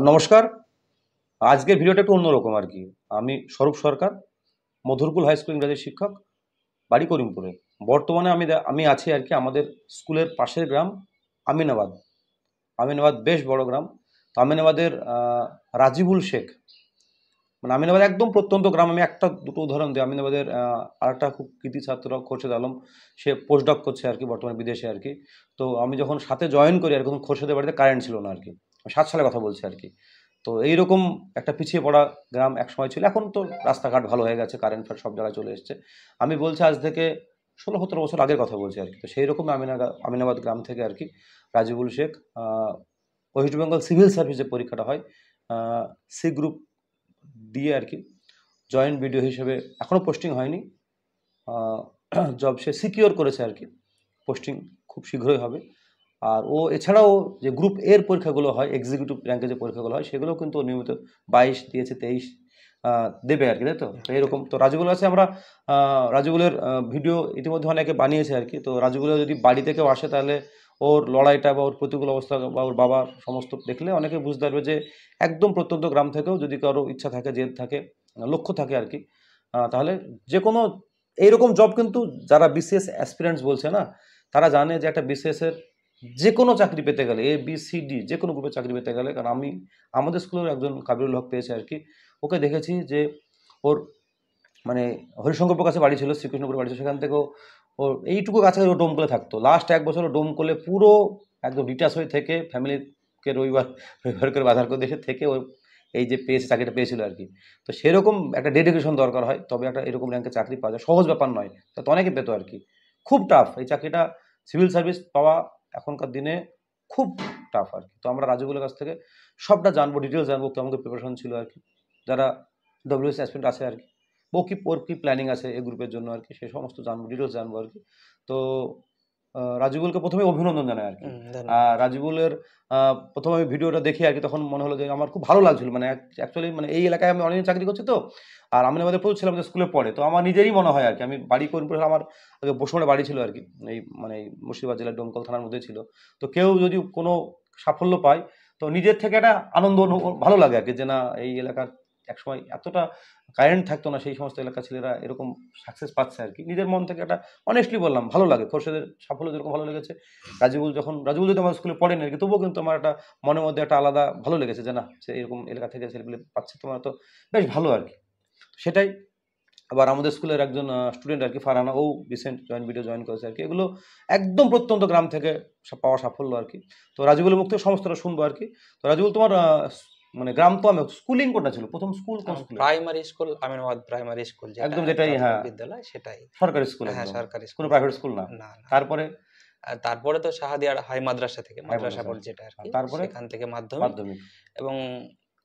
নমস্কার। আজকের ভিডিওটা একটু অন্যরকম আর কি। আমি স্বরূপ সরকার, মধুরকুল হাই স্কুল ইংরাজি শিক্ষক, বাড়ি করিমপুরে। বর্তমানে আমি আছি আর কি আমাদের স্কুলের পাশের গ্রাম আমিনাবাদ। আমিনাবাদ বেশ বড় গ্রাম। তো আমিনাবাদের রাজিবুল শেখ, মানে আমিনাবাদ একদম প্রত্যন্ত গ্রাম। আমি একটা দুটো উদাহরণ দিই। আমিনাবাদের আরেকটা খুব কৃতি ছাত্র খোরশেদ আলম, সে পোস্টডক করছে আর কি, বর্তমানে বিদেশে আর কি। তো আমি যখন সাথে জয়েন করি আর কি, তখন খোরশেদের বাড়িতে কারেন্ট ছিল না আর কি। 7 সালে কথা বলছি আর কি। তো এইরকম একটা পিছিয়ে পড়া গ্রাম একসময় ছিল। এখন তো রাস্তাঘাট ভালো হয়ে গেছে, কারেন্ট ফার সব জায়গায় চলে এসছে। আমি বলছি আজ থেকে 16-17 বছর আগের কথা বলছি আর কি। তো সেই রকম আমিনাবাদ গ্রাম থেকে আর কি রাজিবুল শেখ ওয়েস্ট বেঙ্গল সিভিল সার্ভিসের পরীক্ষাটা হয়, সি গ্রুপ দিয়ে আর কি। জয়েন্ট বিডিও হিসেবে এখনও পোস্টিং হয়নি, জব সে সিকিওর করেছে আর কি। পোস্টিং খুব শীঘ্রই হবে। আর ও এছাড়াও যে গ্রুপ এর পরীক্ষাগুলো হয়, এক্সিকিউটিভ র্যাঙ্কের যে পরীক্ষাগুলো হয়, সেগুলো কিন্তু ও নিয়মিত 22 দিয়েছে, 23 দেবে আর কি, তাই তো? তো এরকম তো রাজুগুল আছে। আমরা রাজুগুলের ভিডিও ইতিমধ্যে অনেকে বানিয়েছে আর কি। তো রাজুগুলো যদি বাড়ি থেকেও আসে, তাহলে ওর লড়াইটা বা ওর প্রতিকূল অবস্থা বা ওর বাবার সমস্ত দেখলে অনেকে বুঝতে পারবে যে একদম প্রত্যন্ত গ্রাম থেকেও যদি কারো ইচ্ছা থাকে, জেদ থাকে, লক্ষ্য থাকে আর কি, তাহলে যে কোনো এইরকম জব কিন্তু যারা বিসিএস অ্যাসপিরেন্টস বলছে না, তারা জানে যে একটা বিসিএসের যে কোনো চাকরি পেতে গেলে, ABCD যে কোনো গ্রুপে চাকরি পেতে গেলে, কারণ আমি আমাদের স্কুলের একজন কাবিরুল হক পেয়েছে আর কি। ওকে দেখেছি যে ওর মানে হরিশঙ্কর প্রকাশে বাড়ি ছিল, শ্রীকৃষ্ণপুর বাড়ি ছিল, সেখান থেকেও ওর এইটুকু কাছাকাছি ও ডোমকলে থাকতো। লাস্ট 1 বছর ও ডোমকলে পুরো একদম ডিটাচ হয়ে থেকে ফ্যামিলিকে রবিবার রবিবার করে বাধার করে দেশে থেকে ও এই যে পেয়েছে, চাকরিটা পেয়েছিল আর কি। তো সেরকম একটা ডেডিকেশন দরকার হয়, তবে একটা এরকম র্যাঙ্কে চাকরি পাওয়া যায়। সহজ ব্যাপার নয়, তা তো অনেকে পেতো আর কি। খুব টাফ এই চাকরিটা, সিভিল সার্ভিস পাওয়া এখনকার দিনে খুব টাফ আর কি। তো আমরা রাজুগুলোর কাছ থেকে সবটা জানবো, ডিটেলস জানবো, কেমন প্রিপারেশন ছিল আর কি, যারা ডব্লিউএস অ্যাসপিরেন্ট আছে আর কি। ওর কি প্ল্যানিং আছে এই গ্রুপের জন্য আর কি, সে সমস্ত জানবো, ডিটেলস জানবো আর কি। তো রাজিবুলকে প্রথমে অভিনন্দন জানাই আর কি। রাজিবুলের প্রথমে আমি ভিডিওটা দেখি আর কি, তখন মনে হলো যে আমার খুব ভালো লাগছিল। মানে অ্যাকচুয়ালি মানে এই এলাকায় আমি অনেকদিন চাকরি করছি, তো আর আমি আমাদের প্রচুর ছিলাম যে স্কুলে পড়ে, তো আমার নিজেরই মনে হয় আর কি। আমি বাড়ি করিমপুর, আমার আগে বসুমারে বাড়ি ছিল আর কি, এই মানে এই মুর্শিদাবাদ জেলার ডোমকল থানার মধ্যে ছিল। তো কেউ যদি কোনো সাফল্য পায়, তো নিজের থেকে একটা আনন্দ ভালো লাগে আর কি, যে না এই এলাকার একসময় এতটা কারেন্ট থাকতো না, সেই সমস্ত এলাকার ছেলেরা এরকম সাকসেস পাচ্ছে আর কি। নিজের মন থেকে একটা অনেস্টলি বললাম, ভালো লাগে। খোরশেদের সাফল্য যেরকম ভালো লেগেছে, রাজিবুল যদি আমার স্কুলে পড়েন আর কি, তবুও কিন্তু আমার একটা মনের মধ্যে একটা আলাদা ভালো লেগেছে যে না, সে এরকম এলাকা থেকে ছেলেগুলো পাচ্ছে, তোমার তো বেশ ভালো আর কি। সেটাই। আবার আমাদের স্কুলের একজন স্টুডেন্ট আর কি, ফারহানা, ও রিসেন্ট জয়েন করেছে আর কি। এগুলো একদম প্রত্যন্ত গ্রাম থেকে পাওয়া সাফল্য আর কি। তো রাজিবুলের মুখ থেকে সমস্তটা শুনবো আর কি। তো রাজিবুল, তোমার মানে গ্রাম তো আমি স্কুলিং কোনটা ছিল, প্রথম স্কুল কোন school? Primary school Aminabad primary school, একদম যেটাই, হ্যাঁ, বিদ্যালয়, সেটাই সরকারি স্কুল, হ্যাঁ একদম সরকারি স্কুল, কোনো প্রাইভেট স্কুল না। না না। তারপরে তারপরে তো শাহাদিয়ার হাই মাদ্রাসা থেকে, মাদ্রাসা বোর্ড যেটা আর কি, তারপরে সেখান থেকে মাধ্যমিক এবং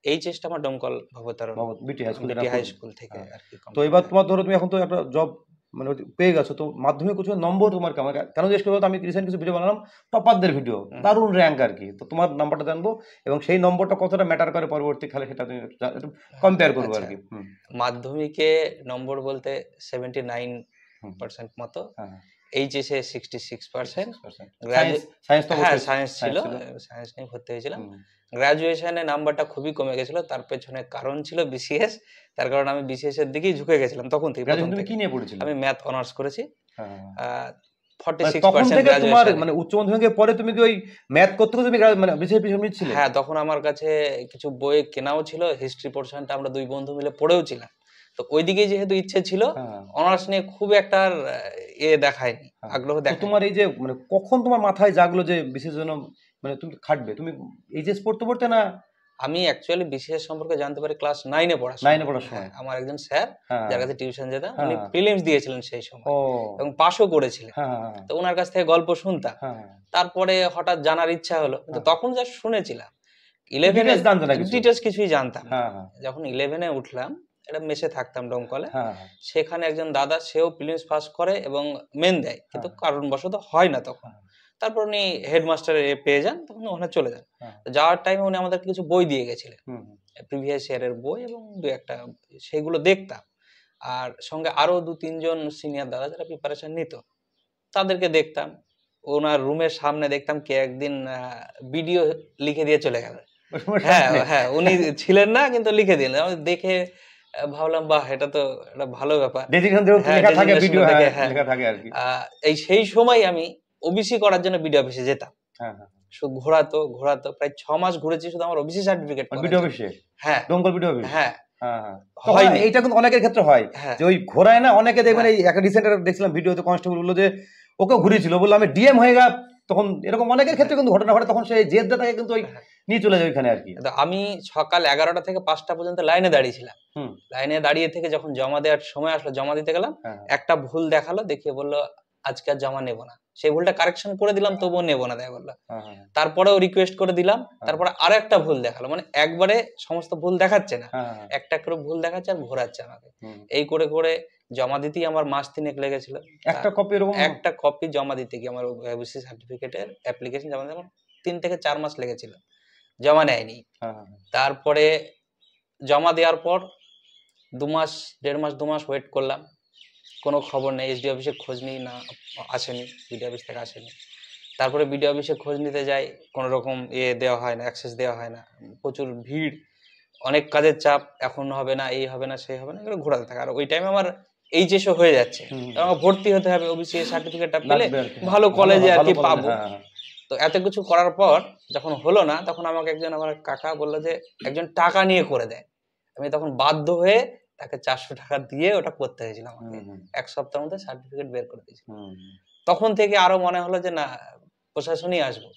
এইচএসটা আমার ডোমকল ভবতারণ বিটি হাই স্কুল, হাই স্কুল থেকে আর কি। তো এবার তোমার ধরো তুমি এখন তো একটা জব মানে পেয়ে গেছো, তো মাধ্যমিক উচ্চ নম্বর তোমার কেমন? কেন জিজ্ঞেস করবো, আমি রিসেন্ট কিছু ভিডিও বানালাম, টপারদের ভিডিও, দারুণ র্যাঙ্ক আর কি। তো তোমার নাম্বারটা জানবো এবং সেই নম্বরটা কতটা ম্যাটার করে পরবর্তীকালে, সেটা তুমি একটু কম্পেয়ার করবো আর কি। মাধ্যমিকে নম্বর বলতে 79% মতো, এইচএসে 66%, সায়েন্স ছিল, সায়েন্স নিয়ে ভর্তি হয়েছিলাম। গ্রাজুয়েশনে নাম্বারটা খুবই কমে গেছিল, তার পেছনে কারণ ছিল বিসিএস। তার কারণ আমি বিসিএস এর দিকেই ঝুঁকে গেছিলাম তখন থেকে। কি নিয়ে পড়েছিলে? আমি ম্যাথ অনার্স করেছি। 46% তোমার মানে উচ্চ মাধ্যমিকের পরে তুমি কি ওই ম্যাথ করতে করতে তুমি মানে বিসিএস পিছনে নিচ্ছিলে? হ্যাঁ, তখন আমার কাছে কিছু বই কেনাও ছিল, হিস্ট্রি পোরশনটা আমরা দুই বন্ধু মিলে পড়েও ছিলাম। তো ওইদিকে যেহেতু ইচ্ছে ছিল, অনার্স নিয়ে খুব একটা দেখায়নি, আগ্রহ দেখায়নি। তোমার এই যে মানে কখন তোমার মাথায় জাগলো যে বিসিএস জন্য মানে তুমি খাটবে? তুমি এইচএস পড়তে পড়তে না? আমি অ্যাকচুয়ালি বিসিএস সম্পর্কে জানতে পারি ক্লাস 9-এ পড়ার সময়। আমার একজন স্যার, যার কাছে টিউশন যেতাম, উনি প্রিলিমস দিয়েছিলেন সেই সময় এবং পাশও করেছিলেন। তো ওনার কাছ থেকে গল্প শুনতাম। তারপরে হঠাৎ জানার ইচ্ছা হলো, কিন্তু তখন যা শুনেছিলাম, 11-এ ডিটেইলস কিছুই জানতাম না। যখন 11-এ উঠলাম, এটা মেসে থাকতাম ডোমকলে, সেখানে একজন দাদা, সেও প্রিলিমস পাস করে এবং মেন দেয়, কিন্তু কারণবশত হয় না তখন। তারপর উনি হেডমাস্টার পেয়ে যান, তখন ওখানে চলে যান। যাওয়ার টাইমে উনি আমাদের কিছু বই দিয়ে গেছিলেন, প্রিভিয়াস ইয়ারের বই এবং দু একটা, সেগুলো দেখতাম। আর সঙ্গে আরো 2-3 জন সিনিয়র দাদা যারা প্রিপারেশন নিত, তাদেরকে দেখতাম। ওনার রুমের সামনে দেখতাম কে একদিন ভিডিও লিখে দিয়ে চলে গেল, হ্যাঁ হ্যাঁ, উনি ছিলেন না কিন্তু লিখে দিলেন। আমি দেখে ভাবলাম বাহ, এটা তো একটা ভালো ব্যাপার। এই সেই সময় আমি ওবিসি করার জন্য বিডিও অফিসে যেতাম। ঘোরাতো প্রায় 6 মাস ঘুরেছি শুধু আমার ওবিসি সার্টিফিকেট বিডিও অফিসে। হ্যাঁ, দমকল বিডিও অফিস। হ্যাঁ হয়নি। এইটা কিন্তু অনেকের ক্ষেত্রে হয় যে ওই ঘোরায় না, অনেকে দেখবেন এই একটা রিসেন্ট দেখছিলাম ভিডিওতে কনস্টেবল বললো যে ওকে ঘুরিয়েছিল, বললো আমি ডিএম হয়ে গেলাম। তখন এরকম অনেকের ক্ষেত্রে কিন্তু ঘটনা ঘটে, তখন সেই জেদটা তাকে কিন্তু ওই নিয়ে চলে যায় ওইখানে আর কি। আমি সকাল 11টা থেকে 5টা পর্যন্ত লাইনে দাঁড়িয়েছিলাম। লাইনে দাঁড়িয়ে থেকে যখন জমা দেওয়ার সময় আসলো, জমা দিতে গেলাম, একটা ভুল দেখালো, দেখিয়ে বললো আজকে আর জমা নেবো না। সেই ভুলটা কারেকশন করে দিলাম, তবুও নেবো না দেয় বললো। তারপরেও রিকোয়েস্ট করে দিলাম, তারপরে আরো একটা ভুল দেখালো। মানে একবারে সমস্ত ভুল দেখাচ্ছে না, একটা করে ভুল দেখাচ্ছে আর ঘোরাচ্ছে আমাকে। এই করে করে জমা দিতেই আমার মাস 3 লেগেছিল। একটা কপি জমা দিতে গিয়ে আমার ওবিসি সার্টিফিকেটের অ্যাপ্লিকেশন জমা দিতে 3 থেকে 4 মাস লেগেছিল, জমা নেয়নি। তারপরে জমা দেওয়ার পর 2 মাস 1.5 মাস 2 মাস ওয়েট করলাম, কোনো খবর নেই। এসডি অফিসে খোঁজ নিই না, আসেনি, বিডিও অফিস থেকে আসেনি। তারপরে বিডিও অফিসে খোঁজ নিতে যাই, কোনো রকম দেওয়া হয় না, অ্যাক্সেস দেওয়া হয় না, প্রচুর ভিড়, অনেক কাজের চাপ, এখন হবে না, এই হবে না, সেই হবে না, এগুলো ঘোরাতে থাকে। আর ওই টাইমে আমার এইচএসও হয়ে যাচ্ছে, আমার ভর্তি হতে হবে, ওবিসি সার্টিফিকেটটা পেলে ভালো কলেজে আর কি পাবো। তো এত কিছু করার পর যখন হলো না, তখন আমাকে একজন আমার কাকা বললো যে একজন টাকা নিয়ে করে দেয়। আমি তখন বাধ্য হয়ে তাকে 400 টাকা দিয়ে ওটা করতে হয়েছিল আমাকে। 1 সপ্তাহের মধ্যে সার্টিফিকেট বের করে দিয়েছিল। তখন থেকে আরো মনে হলো যে না, প্রশাসনই আসবো।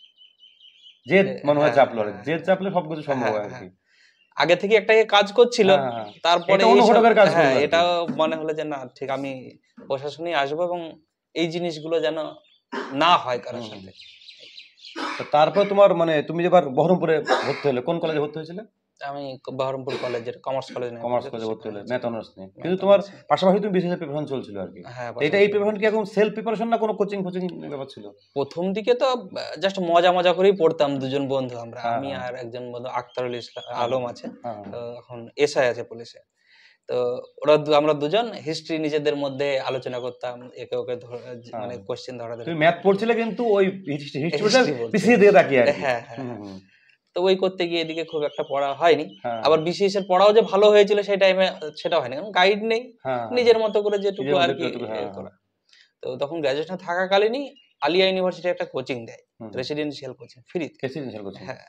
জেদ মনে হয় চাপলো, জেদ চাপলে সবকিছু সম্ভব হয় আর কি। আগে থেকে একটা কাজ করছিল, তারপরে এটাও মনে হলো যে না ঠিক, আমি প্রশাসনই আসবো এবং এই জিনিসগুলো যেন না হয় কারোর সাথে। তারপর তোমার মানে তুমি যেবার বহরমপুরে ভর্তি হলে, কোন কলেজে ভর্তি হয়েছিলে? আমি বহরমপুর কলেজের কমার্স কলেজে ভর্তি হলে, ম্যাথ অনার্স নিয়ে। কিন্তু তোমার পাশাপাশি তুমি বিসিএস প্রিপারেশন চলছিল আর কি। এটা এই প্রিপারেশন কি এখন সেলফ প্রিপারেশন না কোনো কোচিং ব্যাপার ছিল? প্রথম দিকে তো জাস্ট মজা করেই পড়তাম, দুজন বন্ধু আমরা, আমি আর একজন বন্ধু আখতারুল আলম আছে, এখন এসআই আছে পুলিশে। তো আমরা দুজন হিস্ট্রি নিজেদের মধ্যে আলোচনা করতাম, একে ওকে মানে কোশ্চেন ধরা ধরে। তুমি ম্যাথ পড়ছিলে কিন্তু ওই হিস্ট্রিটা পিছিয়ে দিয়ে তাকিয়ে আর কি। হ্যাঁ হ্যাঁ। তো ওই করতে গিয়ে এদিকে খুব একটা পড়া হয়নি। আবার বিসিএস এর পড়াও যে ভালো হয়েছিল সেই টাইমে সেটা হয়নি, কারণ গাইড নেই, নিজের মতো করে যেটুকু আর কি করা। তো তখন গ্র্যাজুয়েশন থাকাকালীনই আলিয়া ইউনিভার্সিটি একটা কোচিং দেয়, রেসিডেন্সিয়াল কোচিং, ফ্রি। হ্যাঁ,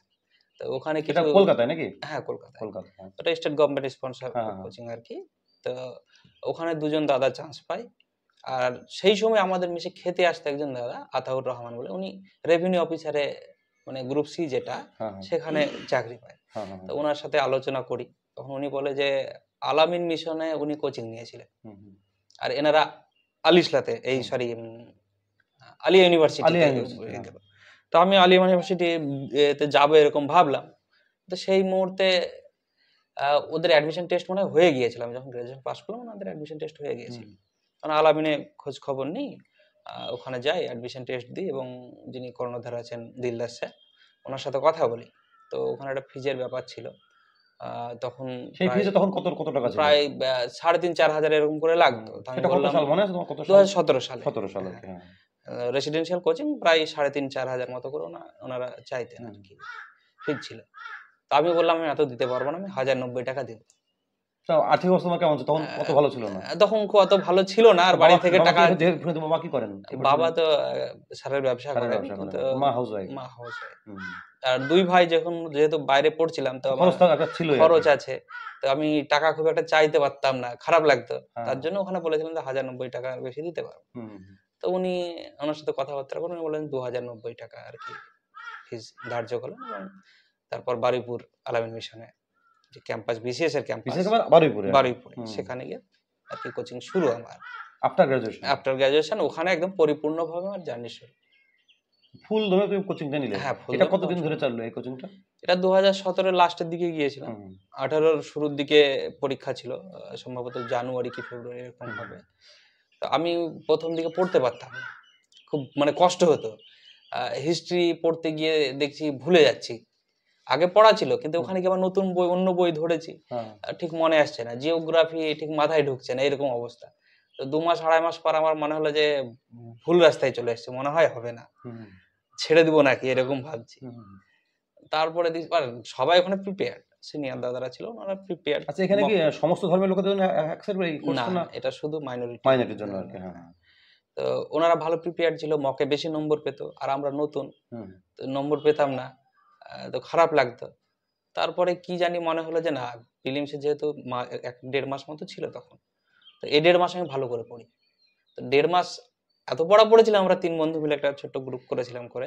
তো ওখানে কিছু কলকাতায় নাকি? হ্যাঁ কলকাতা। ওটা স্টেট গভর্নমেন্ট স্পন্সর কোচিং আর কি। তো ওখানে দুজন দাদা চান্স পায়। আর সেই সময় আমাদের মেশে খেতে আসতে একজন দাদা আতাউর রহমান বলে, উনি রেভিনিউ অফিসারে মানে গ্রুপ সি যেটা, সেখানে চাকরি পায়। তো ওনার সাথে আলোচনা করি, তখন উনি বলে যে আলামিন মিশনে উনি কোচিং নিয়েছিলেন, আর এনারা আলিশলাতে এই সরি আলিয়া ইউনিভার্সিটি। তো আমি আলিয়া ইউনিভার্সিটিতে যাবো এরকম ভাবলাম। তো সেই মুহূর্তে ওদের অ্যাডমিশন টেস্ট মনে হয়ে গিয়েছিল, আমি যখন গ্রাজুয়েশন পাস করলাম ওদের অ্যাডমিশন টেস্ট হয়ে গিয়েছিল। কারণ আলামিনে খোঁজ খবর নেই, ওখানে যাই অ্যাডমিশন টেস্ট দিই এবং যিনি কর্ণধার আছেন দিলদার স্যার, ওনার সাথে কথা বলি। তো ওখানে একটা ফিজের ব্যাপার ছিল, তখন সেই ফিজে তখন কত টাকা ছিল? প্রায় 3,500-4 হাজার এরকম করে লাগতো। আমি বললাম 2017 সালে রেসিডেন্সিয়াল কোচিং প্রায় 3,500-4 হাজার মতো করে ওনারা চাইতেন আর কি, ফিজ ছিল। তো আমি বললাম আমি এত দিতে পারবো না, আমি 1,090 টাকা দেবো। আর্থিক অবস্থা কেমন ছিল তখন? অত ভালো ছিল না তখন, অত ভালো ছিল না। আর বাড়ি থেকে টাকা, বাবা কি করেন? বাবা তো সারের ব্যবসা করে, মা হাউসওয়াইফ। আর দুই ভাই যেহেতু বাইরে পড়ছিলাম, তো খরচ আছে, তো আমি টাকা খুব একটা চাইতে পারতাম না, খারাপ লাগতো। তার জন্য ওখানে বলেছিলাম যে 1,090 টাকা বেশি দিতে পারবো। তো উনি ওনার সাথে কথাবার্তা করে বললেন 2,090 টাকা আর কি ফিজ ধার্য করলেন। এবং তারপর বারুইপুর আলামিন মিশনে যে ক্যাম্পাস, বিসিএস এর ক্যাম্পাস বারুইপুরে, সেখানে গিয়ে আর কি কোচিং শুরু আমার। আফটার গ্রাজুয়েশন ওখানে একদম পরিপূর্ণভাবে আমার জার্নি শুরু। ফুল ধরে তুমি কোচিংটা নিলে? হ্যাঁ। এটা কতদিন ধরে চললো এই কোচিংটা? এটা 2017 লাস্টের দিকে গিয়েছিলাম, 18 শুরুর দিকে পরীক্ষা ছিল, সম্ভবত জানুয়ারি কি ফেব্রুয়ারি এরকম হবে। তো আমি প্রথম দিকে পড়তে পারতাম না, খুব মানে কষ্ট হতো। হিস্ট্রি পড়তে গিয়ে দেখছি ভুলে যাচ্ছি, আগে পড়া ছিল কিন্তু ওখানে কি আবার নতুন বই, অন্য বই ধরেছি, ঠিক মনে আসছে না, জিওগ্রাফি ঠিক মাথায় ঢুকছে না, এরকম অবস্থা। তো 2 মাস 2.5 মাস পর আমার মনে হলো যে ভুল রাস্তায় চলে এসেছে, মনে হয় হবে না, ছেড়ে দিব নাকি এরকম ভাবছি। তারপরে সবাই ওখানে প্রিপেয়ার্ড, সিনিয়র দাদারা ছিল ওনারা প্রিপেয়ার্ড। আচ্ছা, এখানে কি সমস্ত ধর্মের লোকেদের জন্য অ্যাকসেপ্ট এই কোর্সটা না? এটা শুধু মাইনরিটির জন্য আর কি। হ্যাঁ, তো ওনারা ভালো প্রিপেয়ার্ড ছিল, মকে বেশি নম্বর পেত, আর আমরা নতুন, তো নম্বর পেতাম না, তো খারাপ লাগতো। তারপরে কি জানি মনে হলো যে না, প্রিলিমসে যেহেতু 1.5 মাস মতো ছিল তখন, তো এই 1.5 মাস আমি ভালো করে পড়ি। তো 1.5 মাস এত পড়া পড়েছিলাম, আমরা 3 বন্ধু মিলে একটা ছোট্ট গ্রুপ করেছিলাম, করে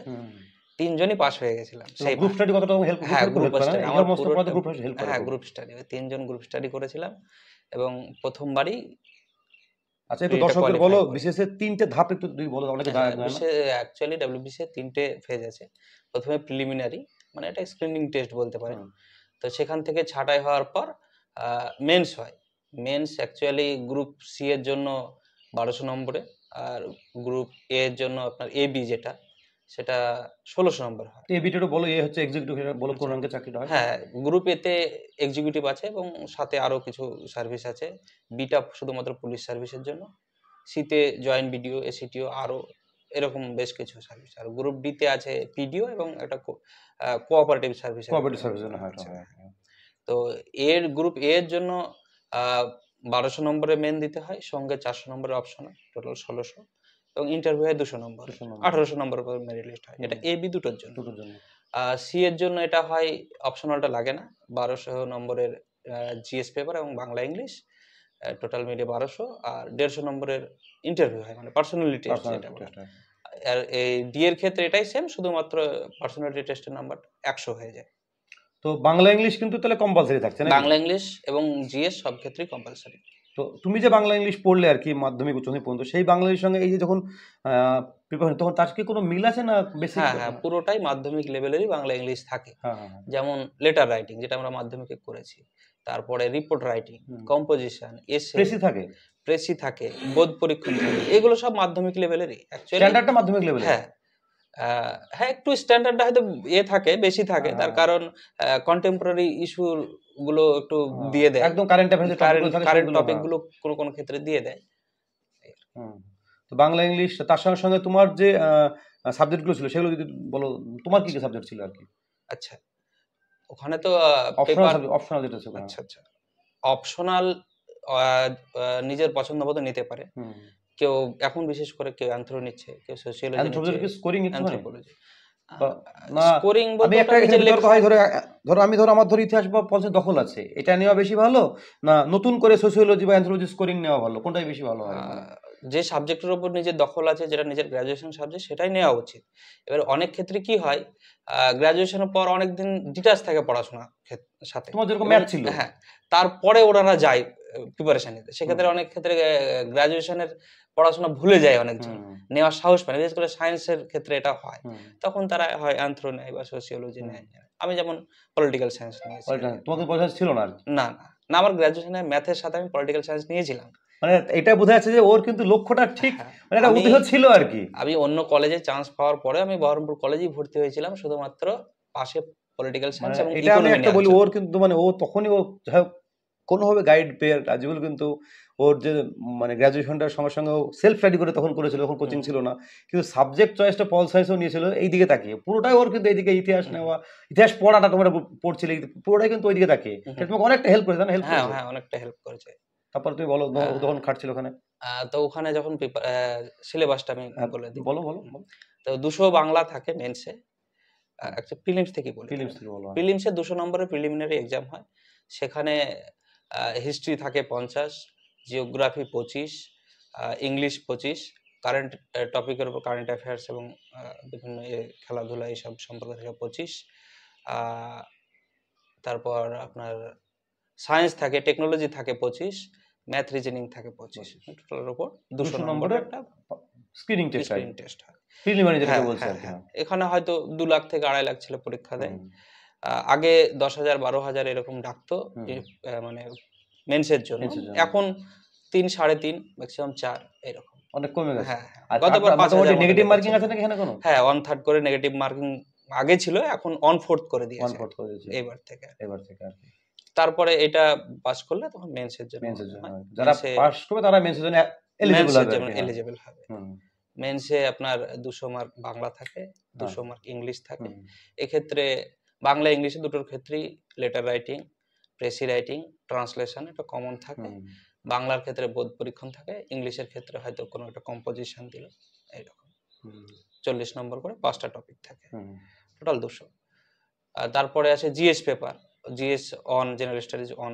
3 জনই পাস হয়ে গেছিলাম। সেই গ্রুপ স্টাডি কতটা হেল্প করে? হ্যাঁ, গ্রুপ স্টাডি, আমার মোস্ট অফ গ্রুপ হেল্প করে। হ্যাঁ, গ্রুপ স্টাডি 3 জন গ্রুপ স্টাডি করেছিলাম, এবং প্রথমবারই। আচ্ছা, একটু দর্শকদের বলো বিশেষ 3টে ধাপ একটু বলো, অনেকে জানে না। অ্যাকচুয়ালি ডব্লিউবিসি এর 3টে ফেজ আছে। প্রথমে প্রিলিমিনারি, মানে এটা স্ক্রিনিং টেস্ট বলতে পারেন। তো সেখান থেকে ছাঁটাই হওয়ার পর মেন্স হয়। মেন্স অ্যাকচুয়ালি গ্রুপ সি এর জন্য 1200 নম্বরে, আর গ্রুপ এ এর জন্য আপনার এবি যেটা, সেটা 1600 নম্বর হয়। এবিটা একটু বলো। এ হচ্ছে এক্সিকিউটিভ, এটা বলো কোন রঙের চাকরিটা হয়? হ্যাঁ, গ্রুপ এ তে এক্সিকিউটিভ আছে এবং সাথে আরো কিছু সার্ভিস আছে। বিটা শুধুমাত্র পুলিশ সার্ভিসের জন্য, সিতে জয়েন্ট বিডিও, এসিটিও, আরো এরকম বেশ কিছু সার্ভিস। আর গ্রুপ ডি তে আছে পিডিও এবং একটা কোঅপারেটিভ সার্ভিস। তো এর গ্রুপ এ এর জন্য 1200 নম্বরের মেন দিতে হয়, সঙ্গে 400 নম্বরের অপশনাল, টোটাল 1600, এবং ইন্টারভিউ হয় 200 নম্বর, 1800 নম্বরের উপর মেরিট লিস্ট হয়। এটা এ বি দুটোর জন্য। সি এর জন্য এটা হয় অপশনালটা লাগে না, 1200 নম্বরের জিএস পেপার এবং বাংলা ইংলিশ, টোটাল মিলিয়ে 1200, আর 150 নম্বরের ইন্টারভিউ হয়, মানে পার্সোনালিটি টেস্ট যেটা বলে। আর এই ডি এর ক্ষেত্রে এটাই সেম, শুধুমাত্র পার্সোনালিটি টেস্টের নাম্বার 100 হয়ে যায়। তো বাংলা ইংলিশ কিন্তু তাহলে কম্পালসারি থাকছে না? বাংলা ইংলিশ এবং জিএস সব ক্ষেত্রেই কম্পালসারি। তো তুমি যে বাংলা ইংলিশ পড়লে আর কি মাধ্যমিক উচ্চ মাধ্যমিক পর্যন্ত, সেই বাংলা ইংলিশের সঙ্গে এই যে যখন প্রিপারেশন, তখন তার কি কোনো মিল আছে না? বেসিক? হ্যাঁ, পুরোটাই মাধ্যমিক লেভেলেরই বাংলা ইংলিশ থাকে। যেমন লেটার রাইটিং, যেটা আমরা মাধ্যমিকে করেছি, তারপরে রিপোর্ট রাইটিং, কম্পোজিশন, এসে প্রেসি থাকে, বোধ পরীক্ষণ থাকে, এগুলো সব মাধ্যমিক লেভেলেরই। অ্যাকচুয়ালি স্ট্যান্ডার্ডটা মাধ্যমিক লেভেলের। হ্যাঁ, একটু স্ট্যান্ডার্ডটা হয়তো থাকে, বেশি থাকে, তার কারণ কন্টেম্পোরারি ইস্যু গুলো একটু দিয়ে দেয়, একদম কারেন্ট টপিক গুলো কোন ক্ষেত্রে দিয়ে দেয়। তো বাংলা ইংলিশ, তার সঙ্গে সঙ্গে তোমার যে সাবজেক্টগুলো ছিল সেগুলো যদি বলো, তোমার কি কি সাবজেক্ট ছিল আর কি? আচ্ছা, ওখানে তো অপশনাল যেটা ছিল। আচ্ছা, অপশনাল নিজের পছন্দ মতো নিতে পারে কেউ। এখন বিশেষ করে কেউ অ্যানথ্রো নিচ্ছে, কেউ সোশিয়োলজি নিচ্ছে, স্কোরিং অ্যানথ্রোপোলজি। স্কোরিং বলতে একটা বিতর্ক হয়, আমি আমার ইতিহাস বা পলিসি দখল আছে, এটা নেওয়া বেশি ভালো না নতুন করে সোশিয়োলজি বা অ্যানথ্রোপোলজি স্কোরিং নেওয়া ভালো? কোনটাই বেশি ভালো হয়? যে সাবজেক্টের উপর নিজের দখল আছে, যেটা নিজের গ্র্যাজুয়েশন সাবজেক্ট, সেটাই নেওয়া উচিত। এবার অনেক ক্ষেত্রে কি হয়, গ্র্যাজুয়েশনের পর অনেকদিন ডিটাচ থাকে পড়াশোনার সাথে, তোমার যেরকম ম্যাথ ছিল, হ্যাঁ, তারপরে ওনারা যায় প্রিপারেশন নিতে। সেক্ষেত্রে অনেক ক্ষেত্রে গ্র্যাজুয়েশনের পড়াশোনা ভুলে যায়, অনেকজন নেওয়ার সাহস পায়, বিশেষ করে সায়েন্সের ক্ষেত্রে এটা হয়। তখন তারা হয় অ্যানথ্রো নেয় বা সোশিয়োলজি নেয়। আমি যেমন পলিটিক্যাল সায়েন্স নিয়েছি। তোমাদের পড়াশোনা ছিল না? না, আমার গ্র্যাজুয়েশনে ম্যাথের সাথে আমি পলিটিক্যাল সায়েন্স নিয়েছিলাম। মানে এটা বোঝা যাচ্ছে যে ওর কিন্তু লক্ষ্যটা ঠিক, মানে একটা উদ্দেশ্য ছিল আর কি। আমি অন্য কলেজে চান্স পাওয়ার পরে আমি বহরমপুর কলেজেই ভর্তি হয়েছিলাম, শুধুমাত্র পাশে পলিটিক্যাল সায়েন্স এবং এটা আমি একটা বলি, ওর কিন্তু মানে ও তখনই ও কোনোভাবে গাইড পেয়ে রাজিবুল কিন্তু ওর যে মানে গ্র্যাজুয়েশনটার সঙ্গে সঙ্গে সেলফ স্টাডি করে তখন করেছিল, তখন কোচিং ছিল না, কিন্তু সাবজেক্ট চয়েসটা পল সায়েন্সও নিয়েছিল এই দিকে তাকিয়ে। পুরোটাই ওর কিন্তু এইদিকে ইতিহাস নেওয়া, ইতিহাস পড়াটা তোমরা পড়ছিলে, পুরোটাই কিন্তু ওই দিকে তাকিয়ে। তোমাকে অনেকটা হেল্প করেছে না? হ্যাঁ, অনেকটা হেল্প করেছে। তারপর তুমি বলো, তখন খাটছিল ওখানে। তো ওখানে যখন সিলেবাসটা আমি বলে দিই। বলো। তো 200 বাংলা থাকে মেন্সে, একটা প্রিলিমস থেকে বলি। প্রিলিমসে 200 নম্বরের প্রিলিমিনারি এক্সাম হয়। সেখানে হিস্ট্রি থাকে 50, জিওগ্রাফি 25, ইংলিশ 25, কারেন্ট টপিকের উপর কারেন্ট অ্যাফেয়ার্স এবং বিভিন্ন খেলাধুলা এইসব সম্পর্কে থাকে 25। তারপর আপনার সায়েন্স থাকে, টেকনোলজি থাকে 25, ম্যাথ রিজনিং থাকে 25। টোটালের উপর 200 নম্বরের একটা স্ক্রিনিং টেস্ট হয়। প্রিলিমিনারি যেটা বলছি আর কি। এখানে হয়তো 2 লাখ থেকে 2.5 লাখ ছেলে পরীক্ষা দেয়। আগে 10,000 12,000 এরকম ডাকতো মানে মেন্সের জন্য। এখন 3 3.5 ম্যাক্সিমাম 4 এরকম, অনেক কমে গেছে। আর গতবার 5,000 নেগেটিভ মার্কিং আছে নাকি এখানে কোনো? হ্যাঁ, 1/3 করে নেগেটিভ মার্কিং আগে ছিল, এখন 1/4 করে দিয়েছে এবার থেকে আর কি। তারপরে এটা পাস করলে তখন মেন্সের জন্য, যারা পাস করবে তারা মেন্সের জন্য এলিজিবল হবে। মেন্সে আপনার 200 মার্ক বাংলা থাকে, 200 মার্ক ইংলিশ থাকে। এক্ষেত্রে বাংলা ইংলিশে দুটোর ক্ষেত্রেই letter writing, precis writing, translation এটা কমন থাকে। বাংলার ক্ষেত্রে বোধ পরীক্ষণ থাকে, ইংলিশের ক্ষেত্রে হয়তো কোনো একটা কম্পোজিশন দিল, এইরকম 40 নম্বর করে 5টা টপিক থাকে, টোটাল 200। আর তারপরে আসে GS paper, GS on, general studies on,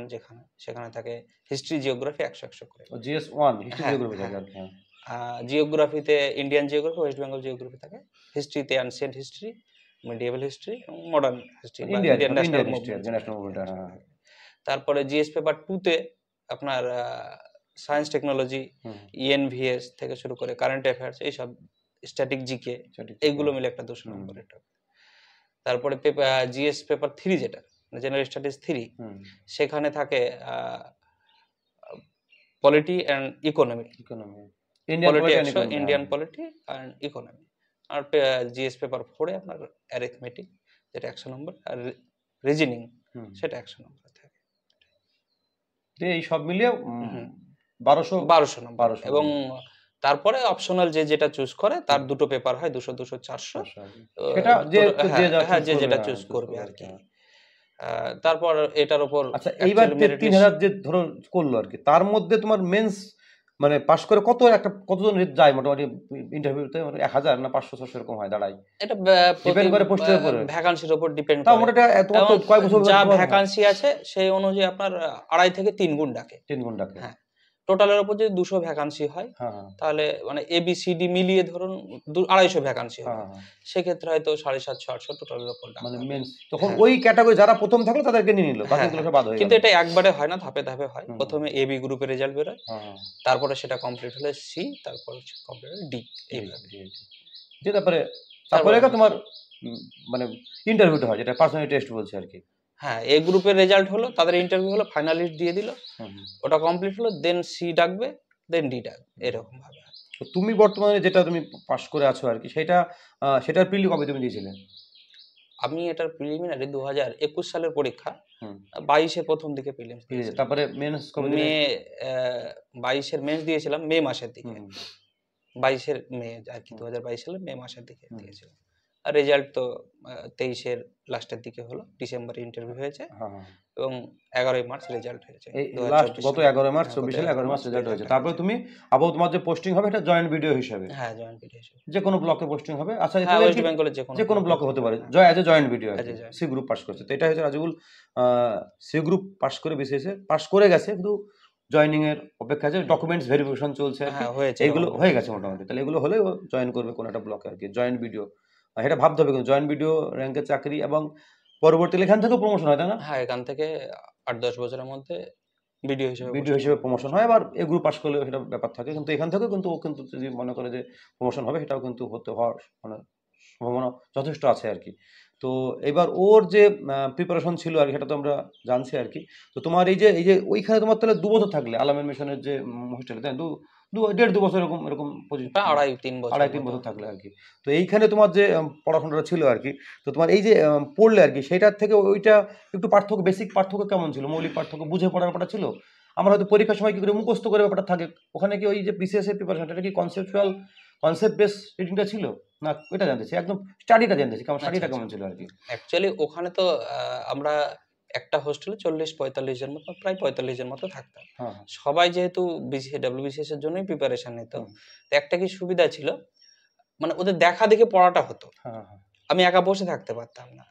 সেখানে থাকে হিস্ট্রি, জিওগ্রাফি 100 করে। জিএস 1 হিস্ট্রি জিওগ্রাফি থাকে। জিওগ্রাফিতে Indian geography, West Bengal geography থাকে। হিস্ট্রিতে অ্যানসিয়েন্ট হিস্ট্রি, মিডিয়েভাল হিস্ট্রি এবং modern history, Indian national movement. তারপরে জিএস পেপার 2 তে আপনার সায়েন্স টেকনোলজি, ইএনভিএস থেকে শুরু করে কারেন্ট অ্যাফেয়ার্স, এইসব স্ট্যাটিক জিকে, এইগুলো মিলে একটা 200 নম্বরের টপিক। তারপরে জিএস পেপার 3 যেটা জেনারেল স্টাডিজ 3, সেখানে থাকে polity and economy, Indian polity and economy. আর জিএস পেপার 4 এ আপনার অ্যারিথমেটিক, যেটা 100 নম্বর, আর রিজনিং, সেটা 100 নম্বর থাকে। এই সব মিলিয়ে 1200 নম্বর। এবং তারপরে অপশনাল যেটা চুজ করে তার দুটো পেপার হয় 200, 200, 400, এটা যে যেটা চুজ করবে আর কি। তারপর এটার উপর আচ্ছা, এইবার 3000 যে ধরো করলো আর কি, তার মধ্যে তোমার মেন্স মানে পাস করে কতজন যায় মোটামুটি ইন্টারভিউতে? 1000 না 500-600 এরকম হয় দাঁড়ায়? এটা ডিপেন্ড করে পোস্টের উপর, ভ্যাকান্সির উপর ডিপেন্ড করে। তাও মোটামুটি তোমার তো কয় বছর যা ভ্যাকান্সি আছে সেই অনুযায়ী আপনার 2.5 থেকে 3 গুণ ডাকে। 3 গুণ ডাকে। হ্যাঁ, টোটালের উপর যদি 200 ভ্যাকান্সি হয়, তাহলে মানে ABCD মিলিয়ে ধরুন 250 ভ্যাকান্সি হয়, সেক্ষেত্রে হয়তো 750-800 টোটালের উপর ডাকে। মানে মেন্স তখন ওই ক্যাটাগরি যারা প্রথম থাকলো তাদেরকে নিয়ে নিল, বাকিগুলো সব বাদ হয়ে গেল। কিন্তু এটা একবারে হয় না, ধাপে ধাপে হয়। প্রথমে AB গ্রুপের রেজাল্ট বেরোয়, তারপরে সেটা কমপ্লিট হলে C, তারপর কমপ্লিট হলে D, এইভাবে। তারপরে তোমার মানে ইন্টারভিউটা হয়, যেটা পার্সোনাল টেস্ট বলছে আর কি। হ্যাঁ, A গ্রুপের রেজাল্ট হলো, তাদের ইন্টারভিউ হলো, ফাইনালিস্ট দিয়ে দিল, ওটা কমপ্লিট হলো, দেন C ডাকবে, দেন D ডাকবে, এরকম ভাবে। তো তুমি বর্তমানে যেটা তুমি পাস করে আছো আর কি, সেটার প্রিলি কবে তুমি দিয়েছিলে? আমি এটার প্রিলিমিনারি 2021 সালের পরীক্ষা, 22-এ প্রথম দিকে প্রিলিমস দিয়েছি। তারপরে মেন্স কবে? মে 22-এর মেন্স দিয়েছিলাম মে মাসের দিকে, 22-এর মে আর কি, 2022 সালের মে মাসের দিকে দিয়েছিলাম। আর রেজাল্ট তো 23-এর লাস্টের দিকে হলো, ডিসেম্বরে ইন্টারভিউ হয়েছে এবং 11ই মার্চ রেজাল্ট হয়েছে। গত 11 মার্চ 24 সালে 11 মার্চ রেজাল্ট হয়েছে। তারপরে তুমি আবার তোমার যে পোস্টিং হবে এটা জয়েন্ট ভিডিও হিসেবে? হ্যাঁ, জয়েন্ট ভিডিও হিসেবে যে কোনো ব্লকে পোস্টিং হবে। আচ্ছা, ওয়েস্ট বেঙ্গলের যে কোনো ব্লকে হতে পারে, as a joint video, C group pass করছে। তো এটা হচ্ছে রাজিবুল সি গ্রুপ পাস করে বিসিএসে পাস করে গেছে, কিন্তু জয়েনিং এর অপেক্ষা আছে, ডকুমেন্টস ভেরিফিকেশন চলছে আর কি, এইগুলো হয়ে গেছে মোটামুটি। তাহলে এগুলো হলে জয়েন করবে কোনো একটা ব্লকে আর কি, জয়েন্ট ভিডিও। এটা ভাবতে হবে কিন্তু জয়েন্ট ভিডিও র্যাঙ্কের চাকরি, এবং পরবর্তীতে এখান থেকেও প্রমোশন হয়, তাই না? হ্যাঁ, এখান থেকে 8-10 বছরের মধ্যে ভিডিও হিসেবে প্রমোশন হয়। আবার এ গ্রুপ পাস করলে সেটা ব্যাপার থাকে, কিন্তু এখান থেকেও কিন্তু ও কিন্তু যদি মনে করে যে প্রমোশন হবে, সেটাও কিন্তু হওয়ার মানে সম্ভাবনা যথেষ্ট আছে আর কি। তো এবার ওর যে প্রিপারেশন ছিল আর কি, সেটা তো আমরা জানছি আর কি। তো তোমার এই যে ওইখানে তোমার তাহলে 2 বছর থাকলে আলামিন মিশনের যে হোস্টেলে, তাই 1.5-2 বছর এরকম 2.5-3 বছর থাকলে আর কি। তো এইখানে তোমার যে পড়াশোনাটা ছিল আর কি, তো তোমার এই যে পড়লে আর কি, সেটার থেকে ওইটা একটু পার্থক্য, বেসিক পার্থক্য কেমন ছিল? মৌলিক পার্থক্য বুঝে পড়ার ব্যাপারটা ছিল? আমরা হয়তো পরীক্ষার সময় কি করে মুখস্থ করে ব্যাপারটা থাকে, ওখানে কি ওই যে বিসিএস এর প্রিপারেশনটা, এটা কি কনসেপ্ট বেস রিডিংটা ছিল না? এটা জানতেছি, একদম স্টাডিটা জানতেছি, স্টাডিটা কেমন ছিল আর কি। অ্যাকচুয়ালি ওখানে তো আমরা একটা হোস্টেলে 40-45 জন মতো, প্রায় 45 জন মতো থাকতাম। সবাই যেহেতু WBCS এর জন্যই প্রিপারেশন নিত, তো একটা কি সুবিধা ছিল, মানে ওদের দেখা দেখে পড়াটা হতো। আমি একা বসে থাকতে পারতাম না,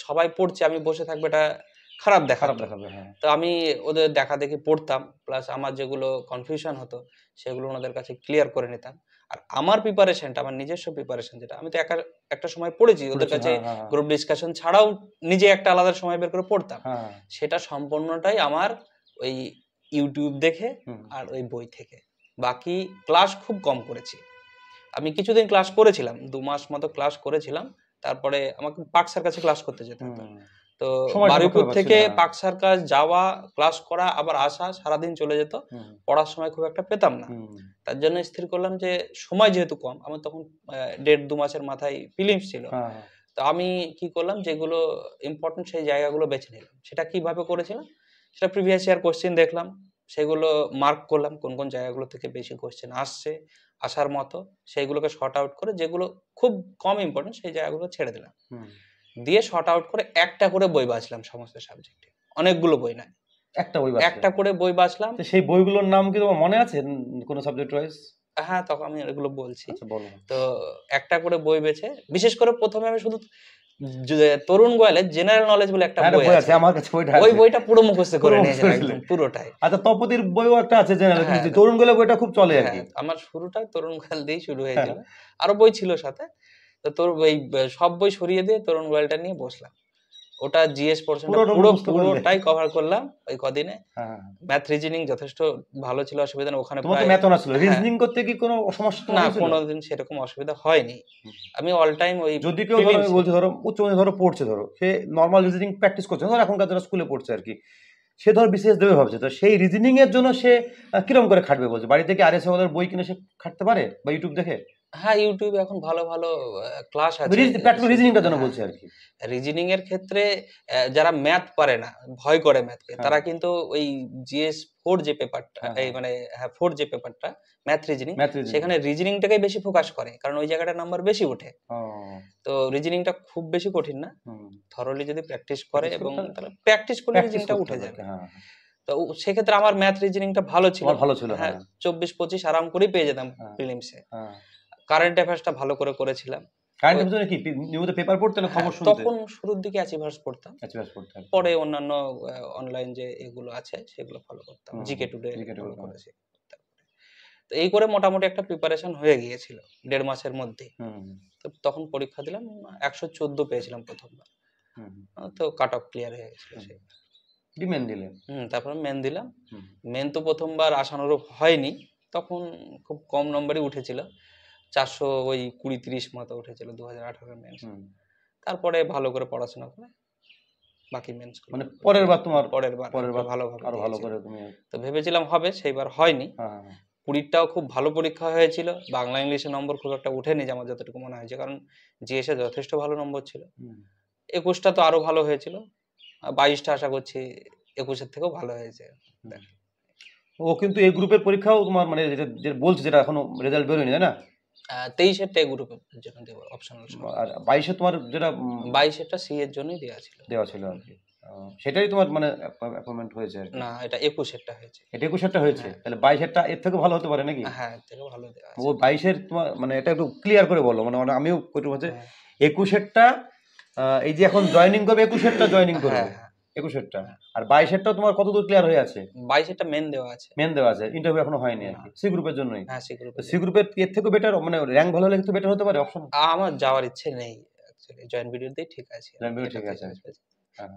সবাই পড়ছে, আমি বসে থাকবো, এটা খারাপ দেখাবে। তো আমি ওদের দেখা দেখে পড়তাম, প্লাস আমার যেগুলো কনফিউশন হতো সেগুলো ওনাদের কাছে ক্লিয়ার করে নিতাম। আর আমার প্রিপারেশনটা, আমার নিজস্ব প্রিপারেশন যেটা, আমি তো একটা সময় পড়েছি ওদের কাছে, গ্রুপ ডিসকাশন ছাড়াও নিজে একটা আলাদা সময় বের করে পড়তাম, সেটা সম্পূর্ণটাই আমার ওই ইউটিউব দেখে আর ওই বই থেকে। বাকি ক্লাস খুব কম করেছি আমি, কিছুদিন ক্লাস করেছিলাম, 2 মাস মতো ক্লাস করেছিলাম, তারপরে আমাকে পাকসার কাছে ক্লাস করতে যেতে হতো। তো বারুইপুর থেকে পাকসার কাজ যাওয়া, ক্লাস করা, আবার আসা, সারাদিন চলে যেত, পড়ার সময় খুব একটা পেতাম না। তার জন্য স্থির করলাম যে সময় যেহেতু কম, আমার তখন 1.5-2 মাসের মাথায় ফিলিংস ছিল, তো আমি কি করলাম, যেগুলো ইম্পর্টেন্ট সেই জায়গাগুলো বেছে নিলাম। সেটা কিভাবে করেছিলাম, সেটা প্রিভিয়াস ইয়ার কোশ্চেন দেখলাম, সেগুলো মার্ক করলাম, কোন কোন জায়গাগুলো থেকে বেশি কোশ্চেন আসার মতো, সেইগুলোকে শর্ট আউট করে, যেগুলো খুব কম ইম্পর্টেন্ট সেই জায়গাগুলো ছেড়ে দিলাম। দিয়ে শর্ট আউট করে একটা করে বই বাঁচলাম সমস্ত সাবজেক্টে, অনেকগুলো বই নয়, একটা করে বই বাঁচলাম। সেই বইগুলোর নাম কি তোমার মনে আছে কোন সাবজেক্ট ওয়াইজ? হ্যাঁ, তখন আমি এগুলো বলছি। তো একটা করে বই বেছে, বিশেষ করে প্রথমে আমি শুধু তরুণ গোয়ালের জেনারেল নলেজ বলে একটা বই আছে, আমার কাছে ওই বইটা পুরো মুখস্থ করে নিয়েছিলাম একদম পুরোটাই। আচ্ছা, তপতির বইও একটা আছে জেনারেল, কিন্তু তরুণ গোয়ালের বইটা খুব চলে আর কি। আমার শুরুটা তরুণ গোয়াল দিয়েই শুরু হয়েছিল, আরো বই ছিল সাথে। তো তোর ওই সব বই সরিয়ে দিয়ে তরুণ গোয়ালটা নিয়ে বসলাম, ওটা জিএস পোরশনটা পুরোটাই কভার করলাম ওই কদিনে। ম্যাথ রিজনিং যথেষ্ট ভালো ছিল, অসুবিধা নেই ওখানে। তোমার তো ম্যাথ অনার্স ছিল, রিজনিং করতে কি কোনো সমস্যা? না, কোনোদিন সেরকম অসুবিধা হয়নি। আমি অল টাইম ওই, যদি কেউ ধরো বলছে ধরো উচ্চ মাধ্যমিক ধরো পড়ছে, ধরো সে নরমাল রিজনিং প্র্যাকটিস করছে, ধরো এখনকার যারা স্কুলে পড়ছে আর কি, সে ধরো বিশেষ দেবে ভাবছে, তো সেই রিজনিং এর জন্য সে কিরকম করে খাটবে বলছে? বাড়ি থেকে আরএস ওদের বই কিনে সে খাটতে পারে বা ইউটিউব দেখে? হ্যাঁ, ইউটিউবে এখন ভালো ভালো ক্লাস আছে প্র্যাকটিক্যাল রিজনিংটার জন্য বলছি আর কি। রিজনিং এর ক্ষেত্রে যারা ম্যাথ পারে না, ভয় করে ম্যাথকে, তারা কিন্তু ওই জিএস 4 যে পেপারটা, এই মানে 4 যে পেপারটা ম্যাথ রিজনিং, সেখানে রিজনিংটাকে বেশি ফোকাস করে, কারণ ওই জায়গাটা নাম্বার বেশি ওঠে। তো রিজনিংটা খুব বেশি কঠিন না, থরলি যদি প্র্যাকটিস করে এবং তাহলে প্র্যাকটিস করলে রিজনিংটা উঠে যাবে। তো সেক্ষেত্রে আমার ম্যাথ রিজনিংটা ভালো ছিল। হ্যাঁ, 24-25 আরাম করে পেয়ে যেতাম প্রিলিমসে। কারেন্ট অ্যাফেয়ার্সটা ভালো করে করেছিলাম। কারেন্ট অ্যাফেয়ার্স কি নিয়মিত পেপার পড়তে না খবর শুনতে? তখন শুরুর দিকে অ্যাচিভার্স পড়তাম, পরে অন্যান্য অনলাইন যে এগুলো আছে সেগুলো ফলো করতাম, জিকে টুডে ফলো করেছি। তো এই করে মোটামুটি একটা প্রিপারেশন হয়ে গিয়েছিল 1.5 মাসের মধ্যে। তো তখন পরীক্ষা দিলাম, 114 পেয়েছিলাম প্রথমবার। তো কাট অফ ক্লিয়ার হয়ে গেছিল সেই। মেন দিলে? তারপর মেন দিলাম। মেন তো প্রথমবার আশানুরূপ হয়নি, তখন খুব কম নম্বরই উঠেছিল, 420-30 মতো উঠেছিল 2018 মেন্স। তারপরে ভালো করে পড়াশোনা করে বাকি মেন্স, মানে পরের বার ভালোভাবে আরো ভালো করে তুমি তো ভেবেছিলাম হবে, সেইবার হয়নি। 20টাও খুব ভালো পরীক্ষা হয়েছিল, বাংলা ইংলিশে নম্বর খুব একটা উঠেনি আমার যতটুকু মনে হয়েছে, কারণ জিএসে যথেষ্ট ভালো নম্বর ছিল। 21টা তো আরো ভালো হয়েছিল, 22টা আশা করছি 21-এর থেকেও ভালো হয়েছে। ও কিন্তু এই গ্রুপের পরীক্ষাও তোমার মানে যেটা বলছে, যেটা এখনো রেজাল্ট বেরোয়নি, তাই না? 23-এরটা এই গ্রুপের জন্য দেব অপশনাল, আর 22-এ তোমার যেটা 22-এরটা সি এর জন্যই দেওয়া ছিল আর কি। সেটাই তোমার মানে অ্যাপয়েন্টমেন্ট হয়েছে আর কি? না, এটা 21-এরটা হয়েছে। এটা 21-এরটা হয়েছে, তাহলে 22-এরটা এর থেকে ভালো হতে পারে নাকি? হ্যাঁ, এর থেকে ভালো দেওয়া আছে। ও 22-এর তোমার মানে এটা একটু ক্লিয়ার করে বলো, মানে আমিও একটু হচ্ছে 21-এরটা এই যে এখন জয়েনিং করবে, 21-এরটা জয়েনিং করবে, 21-এরটা, আর 22-এরটা তোমার কতদূর ক্লিয়ার হয়ে আছে? 22-এরটা মেন দেওয়া আছে, ইন্টারভিউ এখনো হয়নি আর কি, সি গ্রুপের জন্যই। হ্যাঁ, সি গ্রুপের এর থেকে বেটার, মানে র‍্যাঙ্ক ভালো হলে একটু বেটার হতে পারে অপশন। আমার যাওয়ার ইচ্ছে নেই অ্যাকচুয়ালি, জয়েন্ট ভিডিওতেই ঠিক আছে,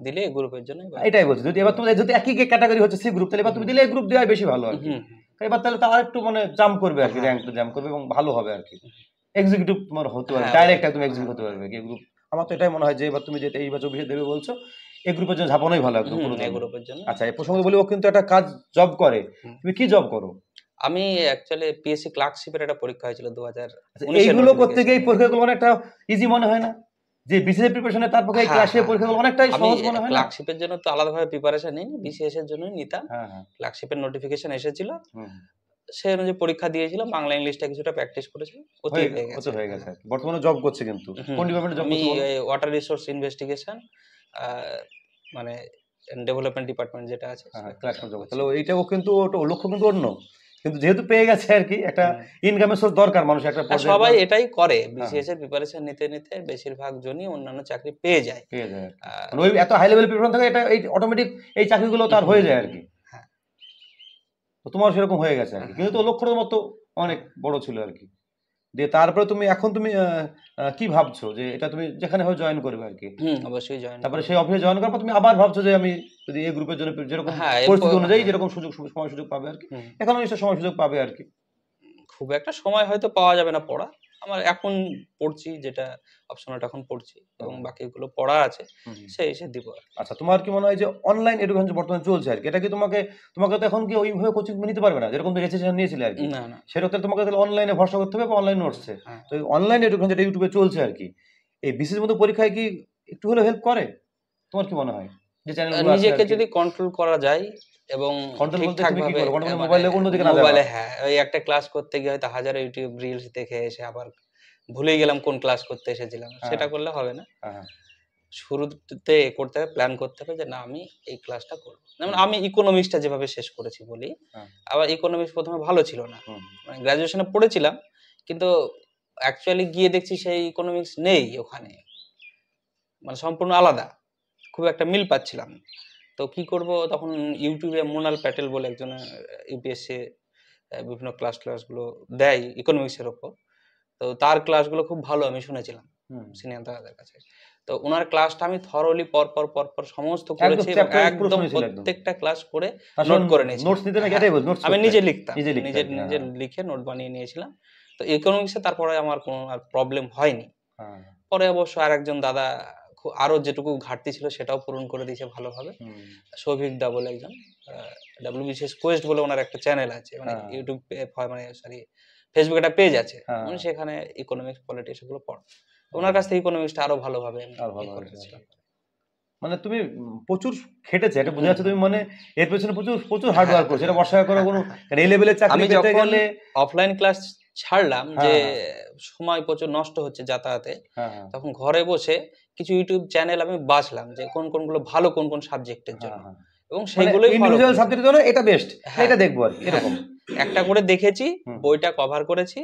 দিলে গ্রুপের জন্য। এটাই বলছি, যদি এবার তোমাদের যদি একই ক্যাটাগরি হচ্ছে সি গ্রুপ, তাহলে এবার তুমি দিলে এই গ্রুপ দেওয়াই বেশি ভালো আর কি। এবার তাহলে তার একটু মানে জাম্প করবে আর কি, র‍্যাঙ্কটা জাম্প করবে এবং ভালো হবে আর কি। এক্সিকিউটিভ তোমার হতে পারবে, ডাইরেক্ট একদম এক্সিকিউটিভ হতে পারবে কি গ্রুপ। আমার তো এটাই মনে হয় যে এবার তুমি যেটা এইবার 24-এ দেবে বলছো, এই গ্রুপের জন্য ঝাপানোই ভালো একদম পুরো গ্রুপের জন্য। আচ্ছা, এই প্রসঙ্গে বলি, ও কিন্তু একটা কাজ জব করে, তুমি কি জব করো? আমি অ্যাকচুয়ালি পিএসসি ক্লার্কশিপের একটা পরীক্ষা হয়েছিল 2019। এইগুলো করতে গিয়ে এই পরীক্ষাগুলো অনেকটা ইজি মনে হয় না? যে বিসিএস প্রিপারেশনে তার পক্ষে এই ক্লাসের পরীক্ষাগুলো অনেকটাই সহজ মনে হয় না? ক্লার্কশিপের জন্য তো আলাদাভাবে প্রিপারেশন নিইনি, বিসিএস এর জন্যই নিতাম। ক্লার্কশিপের নোটিফিকেশন এসেছিল, সেই অনুযায়ী পরীক্ষা দিয়েছিলাম, বাংলা ইংলিশটা কিছুটা প্র্যাকটিস করেছি, হয়ে গেছে। বর্তমানে জব করছে কিন্তু কোন ডিপার্টমেন্টে জব করছো? আমি ওয়াটার রিসোর্স ইনভেস্টিগেশন মানে ডেভেলপমেন্ট ডিপার্টমেন্ট যেটা আছে, তাহলে এইটাও কিন্তু লক্ষ্য কিন্তু অন্য, কিন্তু যেহেতু পেয়ে গেছে আর কি, একটা ইনকামের সোর্স দরকার মানুষ একটা পর্যায়ে। সবাই এটাই করে, বিসিএস এর প্রিপারেশন নিতে নিতে বেশিরভাগ জনই অন্যান্য চাকরি পেয়ে যায়। মানে ওই এত হাই লেভেল প্রিপারেশন থাকে, এটা এই অটোমেটিক এই চাকরিগুলো তার হয়ে যায় আর কি। তো তোমার সেরকম হয়ে গেছে আর কি, কিন্তু তো লক্ষ্যের মতো অনেক বড় ছিল আর কি। দিয়ে তারপরে তুমি এখন কি ভাবছো যে এটা তুমি যেখানে হয় জয়েন করবে আর কি? অবশ্যই জয়েন। তারপরে সেই অফিসে জয়েন করার পর তুমি আবার ভাবছো যে আমি যদি এই গ্রুপের জন্য যেরকম পরিস্থিতি অনুযায়ী যেরকম সময় সুযোগ পাবে আর কি, এখন নিশ্চয়ই সময় সুযোগ পাবে আর কি। খুব একটা সময় হয়তো পাওয়া যাবে না পড়া, আমার এখন পড়ছি যেটা অপশনালটা এখন পড়ছি, এবং বাকিগুলো পড়া আছে, সেই এসে দিব। আচ্ছা, তোমার কি মনে হয় যে অনলাইন এডুকেশন বর্তমানে চলছে আর কি, এটা কি তোমাকে তো এখন কি ওইভাবে কোচিং নিতে পারবে না, যেরকম তুমি রেজিস্ট্রেশন নিয়েছিলে আর কি? না, সেরকম তোমাকে তাহলে অনলাইনে ভরসা করতে হবে বা অনলাইন নোটসে। তো অনলাইন এডুকেশন যেটা ইউটিউবে চলছে আর কি, এই বিশেষ মতো পরীক্ষায় কি একটু হলেও হেল্প করে? তোমার কি মনে হয় যে চ্যানেলগুলো নিজেকে যদি কন্ট্রোল করা যায় এবং ঠিকঠাকভাবে মোবাইলে, হ্যাঁ, ওই একটা ক্লাস করতে গিয়ে হয়তো হাজার ইউটিউব রিলস দেখে এসে আবার ভুলে গেলাম কোন ক্লাস করতে এসেছিলাম, সেটা করলে হবে না। শুরুতে করতে হবে, প্ল্যান করতে হবে যে না আমি এই ক্লাসটা করবো। যেমন আমি ইকোনমিক্সটা যেভাবে শেষ করেছি বলি, আবার ইকোনমিক্স প্রথমে ভালো ছিল না, মানে গ্রাজুয়েশনে পড়েছিলাম, কিন্তু অ্যাকচুয়ালি গিয়ে দেখছি সেই ইকোনমিক্স নেই ওখানে, মানে সম্পূর্ণ আলাদা, খুব একটা মিল পাচ্ছিলাম। তো কি করব, তখন ইউটিউবে মোনাল প্যাটেল বলে একজন ইউপিএসসি বিভিন্ন ক্লাসগুলো দেয় ইকোনমিক্সের ওপর, তো তার ক্লাসগুলো খুব ভালো আমি শুনেছিলাম সিনিয়র দাদাদের কাছে। তো ওনার ক্লাসটা আমি থরলি পর সমস্ত করেছি, একদম প্রত্যেকটা ক্লাস করে নোট করে নিয়েছি। আমি নিজে লিখতাম, নিজে লিখে নোট বানিয়ে নিয়েছিলাম। তো ইকোনমিক্সে তারপরে আমার কোনো আর প্রবলেম হয়নি। পরে অবশ্য আরেকজন দাদা আরো যেটুকু ঘাটতি ছিল সেটাও পূরণ করে দিয়েছে ভালোভাবে, সৌভিক দা বলে একজন, ডাব্লিউবিসিএস কোয়েস্ট বলে ওনার একটা চ্যানেল আছে, মানে ইউটিউব মানে সরি ফেসবুকে একটা পেজ আছে, মানে সেখানে ইকোনমিক্স পলিটিক্স এগুলো পড়ে। ওনার কাছ থেকে ইকোনমিক্সটা আরো ভালোভাবে করেছিলাম। মানে তুমি প্রচুর খেটেছে, এটা বোঝা যাচ্ছে তুমি মানে এর পেছনে প্রচুর হার্ড ওয়ার্ক করছো। এটা বর্ষা করে কোনো এই লেভেলের চাকরি পেতে গেলে অফলাইন ক্লাস ছাড়লাম, যে সময় প্রচুর নষ্ট হচ্ছে যাতায়াতে, তখন ঘরে বসে কিছু ইউটিউব চ্যানেল আমি বাছলাম যে কোনগুলো ভালো, কোন সাবজেক্টের জন্য, এবং সেগুলোই ইন্ডিভিজুয়াল সাবজেক্টের জন্য এটা বেস্ট, এটা দেখবো আর কি, এরকম একটা করে দেখেছি, বইটা কভার করেছি,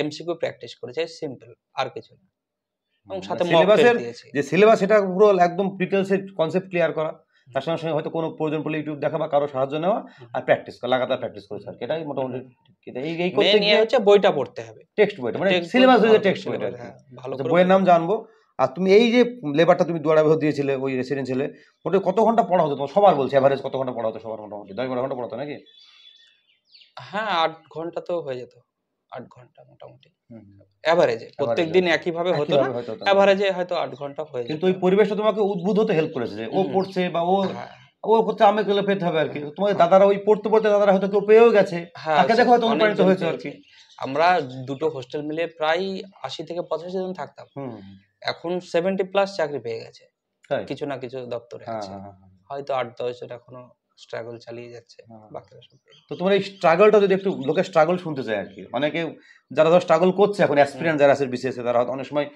এমসিকিউ প্র্যাকটিস করেছি, সিম্পল, আর কিছু না। এবং সাথে সিলেবাসের যে সিলেবাস সেটা পুরো একদম ডিটেইলসে কনসেপ্ট ক্লিয়ার করা, তার সঙ্গে সঙ্গে হয়তো কোনো প্রয়োজন পড়লে ইউটিউব দেখা বা কারো সাহায্য নেওয়া, আর প্র্যাকটিস করা, লাগাতার প্র্যাকটিস করেছে আর কি। এটাই মোটামুটি এই করতে গিয়ে হচ্ছে বইটা পড়তে হবে, টেক্সট বইটা, মানে সিলেবাস অনুযায়ী টেক্সট বইটা ভালো করে বইয়ের নাম জানবো। আর তুমি এই যে লেবারটা তুমি 2.5 বছর দিয়েছিলে ওই রেসিডেন্সিয়ালে, ওটা কত ঘন্টা পড়া হতো তোমার? সবার বলছে এভারেজ কত ঘন্টা পড়া হতো সবার? মোটামুটি 10-12 ঘন্টা পড়াতো নাকি? হ্যাঁ 8 ঘন্টা তো হয়ে যেত, 8 ঘন্টা মোটামুটি এভারেজে, প্রত্যেকদিন একই ভাবে হতো না, এভারেজে হয়তো 8 ঘন্টা হয়ে যেত। কিন্তু ওই পরিবেশটা তোমাকে উদ্বুদ্ধ হতে হেল্প করেছে যে ও পড়ছে বা ও করতে, আমি গেলে পেতে হবে আর কি। তোমাদের দাদারা ওই পড়তে দাদারা হয়তো কেউ পেয়েও গেছে, তাকে দেখো হয়তো অনুপ্রাণিত হয়েছে আর কি। আমরা দুটো হোস্টেল মিলিয়ে প্রায় 80 থেকে 85 জন থাকতাম, এখন 70+ চাকরি পেয়ে গেছে, কিছু না কিছু দপ্তরে আছে, হয়তো 8-10 জন এখনো স্ট্রাগল চালিয়ে যাচ্ছে, বাকিরা সব। তো তোমার এই স্ট্রাগলটা যদি একটু লোকের স্ট্রাগল শুনতে চায় আর কি, অনেকে যারা ধর স্ট্রাগল করছে এখন, এক্সপিরিয়েন্স যারা আছে বিসিএসে, তারা অনেক সময়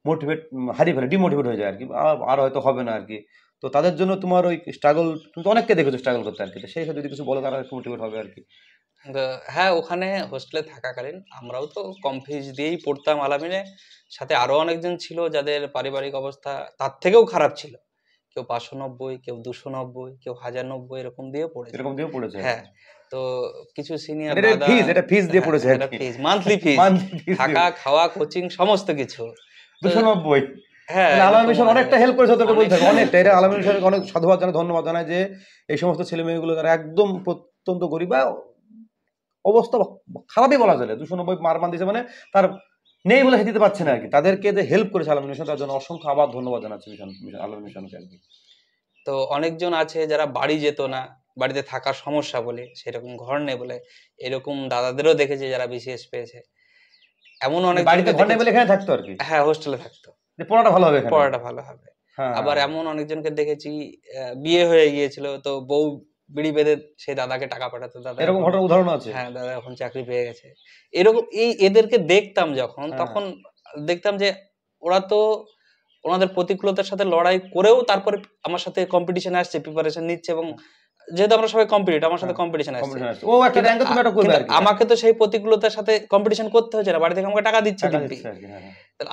মোটিভেট হারিয়ে ফেলে, ডিমোটিভেট হয়ে যায় আর কি, আর হয়তো হবে না আর কি। তো তাদের জন্য তোমার ওই স্ট্রাগল, তুমি তো অনেককে দেখেছো স্ট্রাগল করতে আর কি, সেই হিসেবে যদি কিছু বলো তারা একটু মোটিভেট হবে আর কি। হ্যাঁ, ওখানে হোস্টেলে থাকাকালীন আমরাও তো কম ফিস দিয়েই পড়তাম আলামিনে, সাথে আরো অনেকজন ছিল যাদের পারিবারিক অবস্থা তার থেকেও খারাপ ছিল, কেউ 590, কেউ 290, কেউ 1090 এরকম দিয়েও পড়েছে। হ্যাঁ, তো কিছু সিনিয়র দাদা এটা ফিস দিয়ে পড়েছে, এটা ফিস, মান্থলি ফিস, থাকা খাওয়া কোচিং সমস্ত কিছু 290। হ্যাঁ, আলামিন মিশন অনেকটা হেল্প করেছে তোকে বলতে হবে, অনেকটা। এটা আলামিন মিশনকে অনেক সাধুবাদ জানাই, ধন্যবাদ জানাই যে এই সমস্ত ছেলে মেয়েগুলো তারা একদম প্রত্যন্ত গরিব বা অবস্থা খারাপই বলা যায়, 290 মার দিয়েছে, মানে তার নেই বলে দিতে পারছে না আর কি, তাদেরকে যে হেল্প করেছে আলামিন মিশন, তার জন্য অসংখ্য আবার ধন্যবাদ জানাচ্ছি আলামিন মিশনকে আর কি। তো অনেকজন আছে যারা বাড়ি যেত না, বাড়িতে থাকার সমস্যা বলে, সেরকম ঘর নেই বলে, এরকম দাদাদেরও দেখেছে যারা বিসিএস পেয়েছে। এমন অনেক বাড়িতে ঘর নেই বলে এখানে থাকতো আর কি। হ্যাঁ, হোস্টেলে থাকতো, পড়াটা ভালো হবে, পড়াটা ভালো হবে। আবার এমন অনেকজনকে দেখেছি বিয়ে হয়ে গিয়েছিল, তো বউ বিড়ি বেঁধে সেই দাদাকে টাকা পাঠাতো, দাদা এরকম ঘটনার উদাহরণ আছে। হ্যাঁ, দাদা এখন চাকরি পেয়ে গেছে, এরকম। এদেরকে দেখতাম যখন, তখন দেখতাম যে ওরা তো ওনাদের প্রতিকূলতার সাথে লড়াই করেও তারপরে আমার সাথে কম্পিটিশনে আসছে, প্রিপারেশন নিচ্ছে, এবং যেহেতু আমরা সবাই কম্পিটিট, আমার সাথে কম্পিটিশন আসছে, আমাকে তো সেই প্রতিকূলতার সাথে কম্পিটিশন করতে হচ্ছে না, বাড়ি থেকে আমাকে টাকা দিচ্ছে,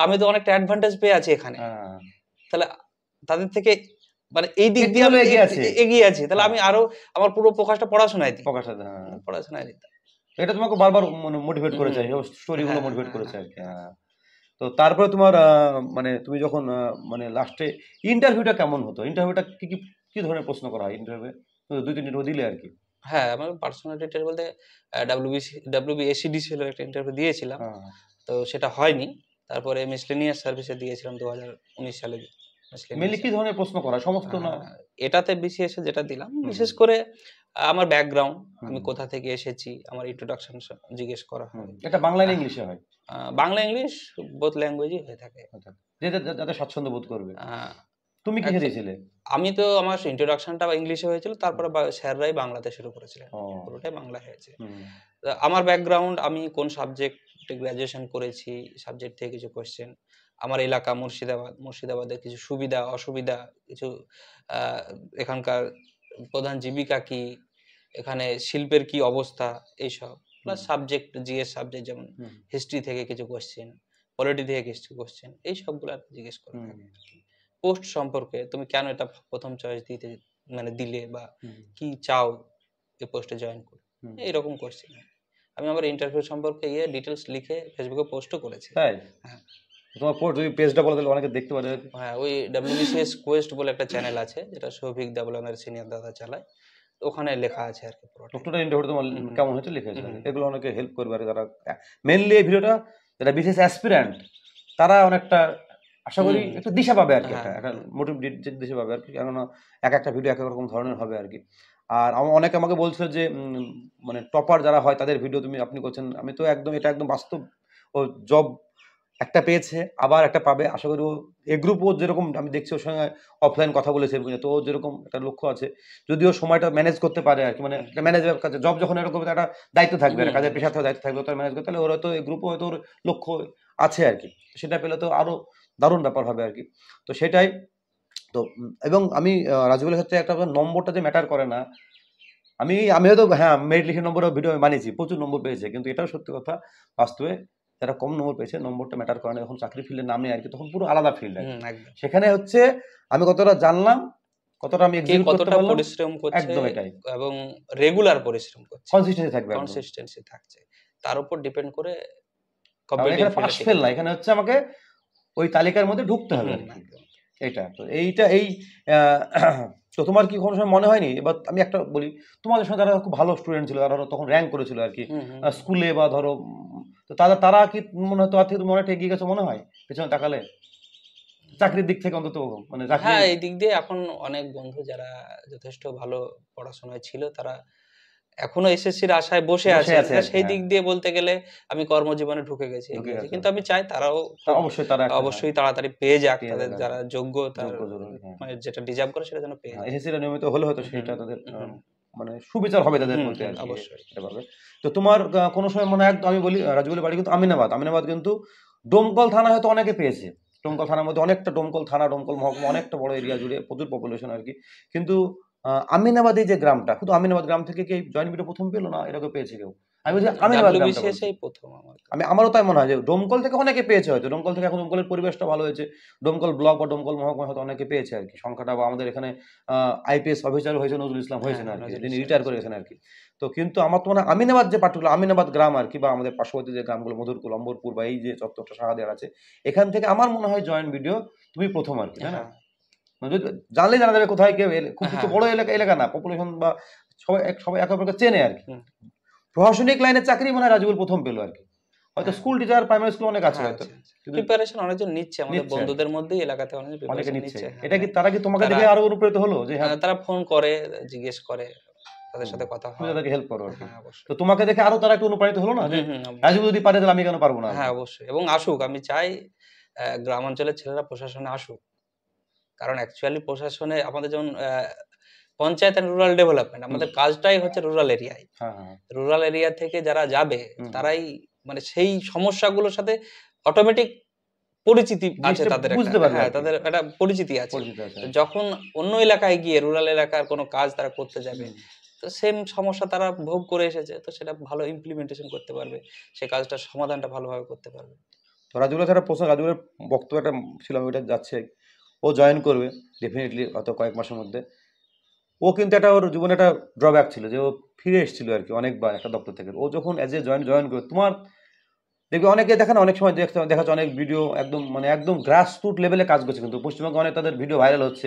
আমি তো অনেকটা অ্যাডভান্টেজ পেয়ে আছি এখানে। তাহলে তাদের থেকে মানে এই দিক দিয়ে আমি এগিয়ে আছি, তাহলে আমি আরো আমার পুরো ফোকাসটা পড়াশোনায় দিই। এটা তোমাকে বারবার মোটিভেট করেছে, স্টোরিগুলো মোটিভেট করেছে আর কি। তো তারপরে তোমার মানে তুমি যখন মানে লাস্টে ইন্টারভিউটা কেমন হতো? ইন্টারভিউটা কি ধরনের প্রশ্ন করা হয় ইন্টারভিউয়ে? 2-3 ইন্টারভিউ দিলে আর কি। হ্যাঁ, আমার পার্সোনাল ডিটেইল বলতে WBSCDC একটা ইন্টারভিউ দিয়েছিলাম, তো সেটা হয়নি। তারপরে মিসলেনিয়াস সার্ভিসে দিয়েছিলাম 2019 সালে। মেইনলি কি ধরনের প্রশ্ন করা? সমস্ত না, এটাতে বিসিএস যেটা দিলাম, বিশেষ করে আমার ব্যাকগ্রাউন্ড, আমি কোথা থেকে এসেছি, আমার ইন্ট্রোডাকশন জিজ্ঞেস করা হয়। এটা বাংলা না ইংলিশে হয়? বাংলা ইংলিশ বোথ ল্যাঙ্গুয়েজই হয়ে থাকে, যাতে স্বাচ্ছন্দ্য বোধ করবে। তুমি কি দিয়েছিলে? আমি তো আমার ইন্ট্রোডাকশনটা ইংলিশে হয়েছিল, তারপরে স্যাররাই বাংলাতে শুরু করেছিলেন, পুরোটাই বাংলা হয়েছে। আমার ব্যাকগ্রাউন্ড, আমি কোন সাবজেক্টে গ্র্যাজুয়েশন করেছি, সাবজেক্ট থেকে কিছু কোশ্চেন, আমার এলাকা মুর্শিদাবাদের কিছু সুবিধা অসুবিধা, কিছু এখানকার প্রধান জীবিকা কি, এখানে শিল্পের কি অবস্থা, এইসব প্লাস সাবজেক্ট, জিএস সাবজেক্ট যেমন হিস্ট্রি থেকে কিছু কোশ্চেন, পলিটি থেকে কিছু কোশ্চেন, এই সবগুলো জিজ্ঞেস করে থাকে। পোস্ট সম্পর্কে তুমি কেন এটা প্রথম চয়েস দিলে বা কি চাও এই পোস্টে জয়েন করে, এইরকম কোশ্চেন। আমি আমার ইন্টারভিউ সম্পর্কে ডিটেলস লিখে ফেসবুকে পোস্টও করেছি। তাই? হ্যাঁ, তোমার পোস্ট যদি পেজটা বলে দিলে অনেকে দেখতে পারে। হ্যাঁ, ওই WBCS কোয়েস্ট বলে একটা চ্যানেল আছে, যেটা সৌভিক দেবলানের সিনিয়র দাদা চালায়, ওখানে লেখা আছে আর কি। টোটাল ইন্টারভিউ তোমার কেমন হয়েছে লিখেছে, এগুলো অনেকে হেল্প করবে আর যারা মেইনলি এই ভিডিওটা যারা বিশেষ অ্যাসপিরেন্ট তারা অনেকটা আশা করি একটু দিশা পাবে আর কি, একটা মোটিভ দিশা পাবে আর কি, কেননা এক একটা ভিডিও এক এক রকম ধরনের হবে আর কি। আর অনেকে আমাকে বলছিল যে মানে টপার যারা হয় তাদের ভিডিও আপনি করছেন, আমি তো একদম এটা একদম বাস্তব, ও জব একটা পেয়েছে আবার একটা পাবে, আশা করি ও এ গ্রুপ, ও যেরকম আমি দেখছি ওর সঙ্গে অফলাইন কথা বলেছে, তো ও যেরকম একটা লক্ষ্য আছে, যদিও সময়টা ম্যানেজ করতে পারে আর কি, মানে ম্যানেজার কাছে জব যখন এরকম একটা দায়িত্ব থাকবে, কাজের পেশার থেকে দায়িত্ব থাকবে, তো ম্যানেজ করতে, তাহলে ওরা তো এই গ্রুপও হয়তো ওর লক্ষ্য আছে আর কি, সেটা পেলে তো আরো দারুণ ব্যাপার হবে আর কি। তো সেটাই তো। এবং আমি রাজুগুলের ক্ষেত্রে একটা নম্বরটা যে ম্যাটার করে না, আমি হয়তো হ্যাঁ মেরিট লিখে নম্বরের ভিডিও আমি বানিয়েছি, প্রচুর নম্বর পেয়েছে, কিন্তু এটাও সত্যি কথা, বাস্তবে যারা কম নম্বর পেয়েছে নম্বরটা ম্যাটার করে না, যখন চাকরি ফিল্ডে নামে আর কি, তখন পুরো আলাদা ফিল্ড আর সেখানে হচ্ছে আমি কতটা জানলাম, কতটা আমি কতটা পরিশ্রম করছে, একদম এটাই, এবং রেগুলার পরিশ্রম করছে, কনসিস্টেন্সি থাকছে, তার উপর ডিপেন্ড করে। এখানে পাস ফেল না, এখানে হচ্ছে আমাকে ওই তালিকার মধ্যে ঢুকতে হবে এইটা। তো এইটা এই তো তোমার কি কোনো সময় মনে হয়নি, এবার আমি একটা বলি, তোমাদের সঙ্গে যারা খুব ভালো স্টুডেন্ট ছিল, যারা তখন র্যাঙ্ক করেছিল আর কি স্কুলে বা ধরো, তো তারা কি মনে হয় তোমার থেকে তুমি অনেকটা এগিয়ে গেছো মনে হয় পেছনে তাকালে, চাকরির দিক থেকে অন্তত? মানে হ্যাঁ, এই দিক দিয়ে এখন অনেক বন্ধু যারা যথেষ্ট ভালো পড়াশোনায় ছিল, তারা এখনো এসএসসির আশায় বসে আছে, সেই দিক দিয়ে বলতে গেলে আমি কর্মজীবনে ঢুকে গেছি, কিন্তু আমি চাই তারাও অবশ্যই তাড়াতাড়ি পেয়ে যাক, তাদের যারা যোগ্য, তার মানে যেটা ডিজার্ভ করে সেটা যেন পেয়ে যায়। এসএসসিটা নিয়মিত হলে হয়তো সেটা তাদের মানে সুবিচার হবে তাদের মধ্যে, অবশ্যই এটা পাবে। তো তোমার কোনো সময় মনে হয়, আমি বলি রাজুগুলের বাড়ি কিন্তু আমিনাবাদ কিন্তু ডোমকল থানা হয়তো অনেকে পেয়েছে, ডোমকল থানার মধ্যে অনেকটা, ডোমকল থানা, ডোমকল মহকুমা অনেকটা বড় এরিয়া জুড়ে প্রচুর পপুলেশন আর কি, কিন্তু আমিনাবাদী যে গ্রামটা, শুধু আমিনাবাদ গ্রাম থেকে কি জয়েন্ট ভিডিও প্রথম পেলো না, এরকম পেয়েছে কেউ? আমি বলছি আমিনাবাদ প্রথম, আমারও তাই মনে হয় যে ডোমকল থেকে অনেকে পেয়েছে, হয়তো ডোমকল থেকে এখন ডোমকলের পরিবেশটা ভালো হয়েছে, ডোমকল ব্লক বা ডোমকল মহকুমা হয়তো অনেকে পেয়েছে আর কি, সংখ্যাটা, বা আমাদের এখানে আইপিএস অফিসার হয়েছে নজরুল ইসলাম হয়েছেন আর কি, যিনি রিটায়ার করে গেছেন আর কি। তো কিন্তু আমার তো মনে হয় আমিনাবাদ যে পার্টিকুলার আমিনাবাদ গ্রাম আর কি, বা আমাদের পার্শ্ববর্তী যে গ্রামগুলো মধুরকুল, অম্বরপুর বা এই যে চত্বরটা শাহাদের আছে, এখান থেকে আমার মনে হয় জয়েন্ট ভিডিও তুমি প্রথম আর কি, তাই না? জানলে জানা যাবে কোথায় কেউ, খুব কিছু বড় এলাকা না, পপুলেশন বা সবাই একে অপরকে চেনে আর কি। প্রশাসনিক লাইনের চাকরি মনে হয় রাজুগুল প্রথম পেলো আর কি, হয়তো স্কুল টিচার প্রাইমারি স্কুল অনেক আছে, হয়তো প্রিপারেশন অনেকজন নিচ্ছে, আমাদের বন্ধুদের মধ্যেই এলাকাতে অনেকে নিচ্ছে। এটা কি তারা কি তোমাকে দেখে আরো অনুপ্রেরিত হলো যে তারা ফোন করে, জিজ্ঞেস করে, তাদের সাথে কথা হয়, তাদেরকে হেল্প করো আর কি? তো তোমাকে দেখে আরো তারা একটু অনুপ্রাণিত হলো না যে রাজুগুল যদি পারে তাহলে আমি কেন পারবো না? হ্যাঁ, অবশ্যই, এবং আসুক, আমি চাই গ্রামাঞ্চলের ছেলেরা প্রশাসনে আসুক, কারণ অ্যাকচুয়ালি প্রশাসনে আমাদের যেমন পঞ্চায়েত এন্ড রুরাল ডেভেলপমেন্ট, আমাদের কাজটাই হচ্ছে রুরাল এরিয়ায়, রুরাল এরিয়া থেকে যারা যাবে তারাই মানে সেই সমস্যাগুলোর সাথে অটোমেটিক পরিচিতি আছে তাদের, হ্যাঁ, তাদের একটা পরিচিতি আছে। যখন অন্য এলাকায় গিয়ে রুরাল এলাকার কোনো কাজ তারা করতে যাবে, তো সেম সমস্যা তারা ভোগ করে এসেছে, তো সেটা ভালো ইমপ্লিমেন্টেশন করতে পারবে, সেই কাজটার সমাধানটা ভালোভাবে করতে পারবে। তো রাজুগুলের একটা প্রশ্ন, রাজুগুলের বক্তব্য একটা ছিল, ওইটা যাচ্ছে, ও জয়েন করবে ডেফিনেটলি হয়তো কয়েক মাসের মধ্যে। ও কিন্তু একটা ওর জীবনে একটা ড্রব্যাক ছিল যে ও ফিরে এসেছিল আর কি অনেকবার একটা দপ্তর থেকে। ও যখন অ্যাজ এ জয়েন করে, তোমার দেখবে অনেকে দেখে না, অনেক সময় দেখা যাচ্ছে অনেক ভিডিও একদম গ্রাসরুট লেভেলে কাজ করছে, কিন্তু পশ্চিমবঙ্গে অনেক তাদের ভিডিও ভাইরাল হচ্ছে,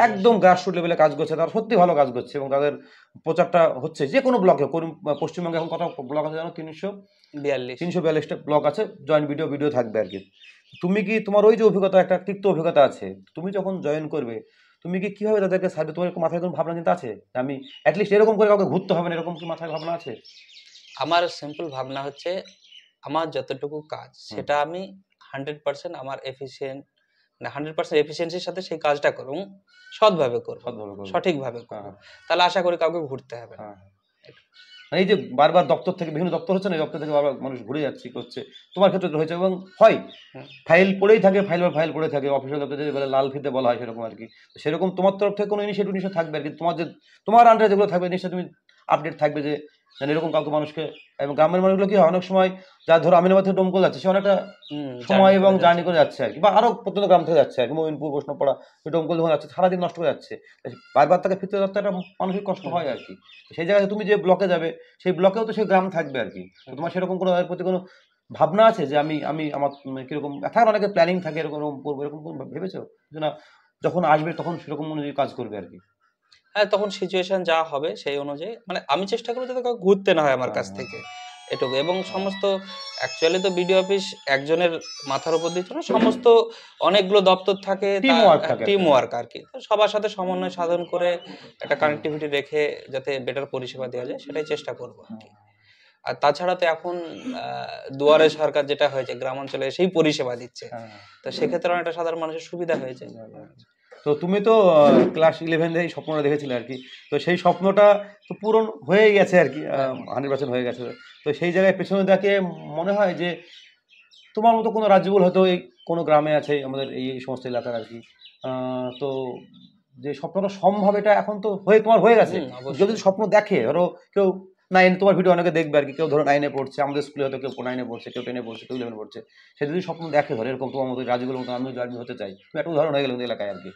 একদম গ্রাসরুট লেভেলে কাজ করছে, তারা সত্যি ভালো কাজ করছে এবং তাদের প্রচারটা হচ্ছে যে কোনো ব্লকে। পশ্চিমবঙ্গে এখন কত ব্লক আছে জানো? 342টা ব্লক আছে, জয়েন্ট ভিডিও থাকবে আর কি। তুমি কি তোমার ওই যে অভিজ্ঞতা, একটা তিক্ত অভিজ্ঞতা আছে, তুমি যখন জয়েন করবে তুমি কি কিভাবে তাদেরকে সাহায্য, তোমার মাথায় কোনো ভাবনা চিন্তা আছে আমি অ্যাটলিস্ট এরকম করে কাউকে ঘুরতে হবে না, এরকম কি মাথায় ভাবনা আছে? আমার সিম্পল ভাবনা হচ্ছে, আমার যতটুকু কাজ সেটা আমি 100% আমার এফিশিয়েন্ট, মানে 100% এফিশিয়েন্সির সাথে সেই কাজটা করুন, সৎভাবে করব, সঠিকভাবে করব, তাহলে আশা করি কাউকে ঘুরতে হবে না। এই যে বারবার দপ্তর থেকে বিভিন্ন দপ্তর হচ্ছে না, দপ্তর থেকে বারবার মানুষ ঘুরে যাচ্ছে করছে, তোমার ক্ষেত্রে হয়েছে এবং হয় ফাইল পড়েই থাকে, ফাইল পড়ে থাকে, অফিসের দপ্তরে বলে লাল ফিতে বলা হয় সেরকম আর কি। সেরকম তোমার তরফ থেকে কোনো ইনিশিয়েটিভ নিশ্চয় থাকবে আর কি, তোমার আন্ডারে যেগুলো থাকবে নিশ্চয়ই তুমি আপডেট থাকবে যে এরকম কাউকে মানুষকে। এবং গ্রামের মানুষগুলো কি হয় অনেক সময় যা ধরো আমিনাবাদ থেকে ডোমকল যাচ্ছে, সে অনেকটা সময় এবং জার্নি করে যাচ্ছে আর কি, বা আরো প্রত্যন্ত গ্রাম থেকে যাচ্ছে আর কি, মোমিনপুর বৈষ্ণবপাড়া ডোমকল যখন যাচ্ছে সারাদিন নষ্ট করে যাচ্ছে, বারবার তাকে ফিরতে যাচ্ছে, একটা মানসিক কষ্ট হয় আর কি। সেই জায়গায় তুমি যে ব্লকে যাবে সেই ব্লকেও তো সেই গ্রাম থাকবে আর কি, তোমার সেরকম কোনো এর প্রতি কোনো ভাবনা আছে যে আমি আমি আমার কিরকম থাকার অনেকে প্ল্যানিং থাকে এরকম করবো, এরকম ভেবেছো না যখন আসবে তখন সেরকম অনুযায়ী কাজ করবে আর কি? হ্যাঁ, তখন সিচুয়েশন যা হবে সেই অনুযায়ী মানে আমি চেষ্টা করি যাতে কাউ ঘুরতে না হয় আমার কাছ থেকে, এটুকু। এবং সমস্ত অ্যাকচুয়ালি তো বিডিও অফিস একজনের মাথার উপর দিচ্ছে না, সমস্ত অনেকগুলো দপ্তর থাকে, টিম ওয়ার্ক আর কি, সবার সাথে সমন্বয় সাধন করে একটা কানেক্টিভিটি রেখে যাতে বেটার পরিষেবা দেওয়া যায় সেটাই চেষ্টা করবো আর কি। আর তাছাড়া তো এখন দুয়ারে সরকার যেটা হয়েছে, গ্রামাঞ্চলে সেই পরিষেবা দিচ্ছে, তো সেক্ষেত্রে অনেকটা সাধারণ মানুষের সুবিধা হয়েছে। তো তুমি তো ক্লাস 11 এই স্বপ্নটা দেখেছিলে আর কি, তো সেই স্বপ্নটা তো পূরণ হয়ে গেছে আর কি, 100% হয়ে গেছে। তো সেই জায়গায় পেছনে দেখে মনে হয় যে তোমার মতো কোনো রাজ্যগুলো হয়তো এই কোনো গ্রামে আছে আমাদের এই সমস্ত এলাকার আর কি, তো যে স্বপ্নটা সম্ভব এটা এখন তো তোমার হয়ে গেছে। যদি স্বপ্ন দেখে, ধরো কেউ 9 তোমার ভিডিও অনেকে দেখবে আর কি, কেউ ধরো 9-এ পড়ছে, আমাদের স্কুলে হয়তো কেউ 9-এ পড়ছে, কেউ 10-এ পড়ছে, কেউ 11-এ পড়ছে, সে যদি স্বপ্ন দেখে ধরো এরকম তোমার মতো রাজুগুলোর মতো আমিও জয়েন্ট হতে চাই, তুমি একটা উদাহরণ হয়ে গেল এলাকায় আর কি,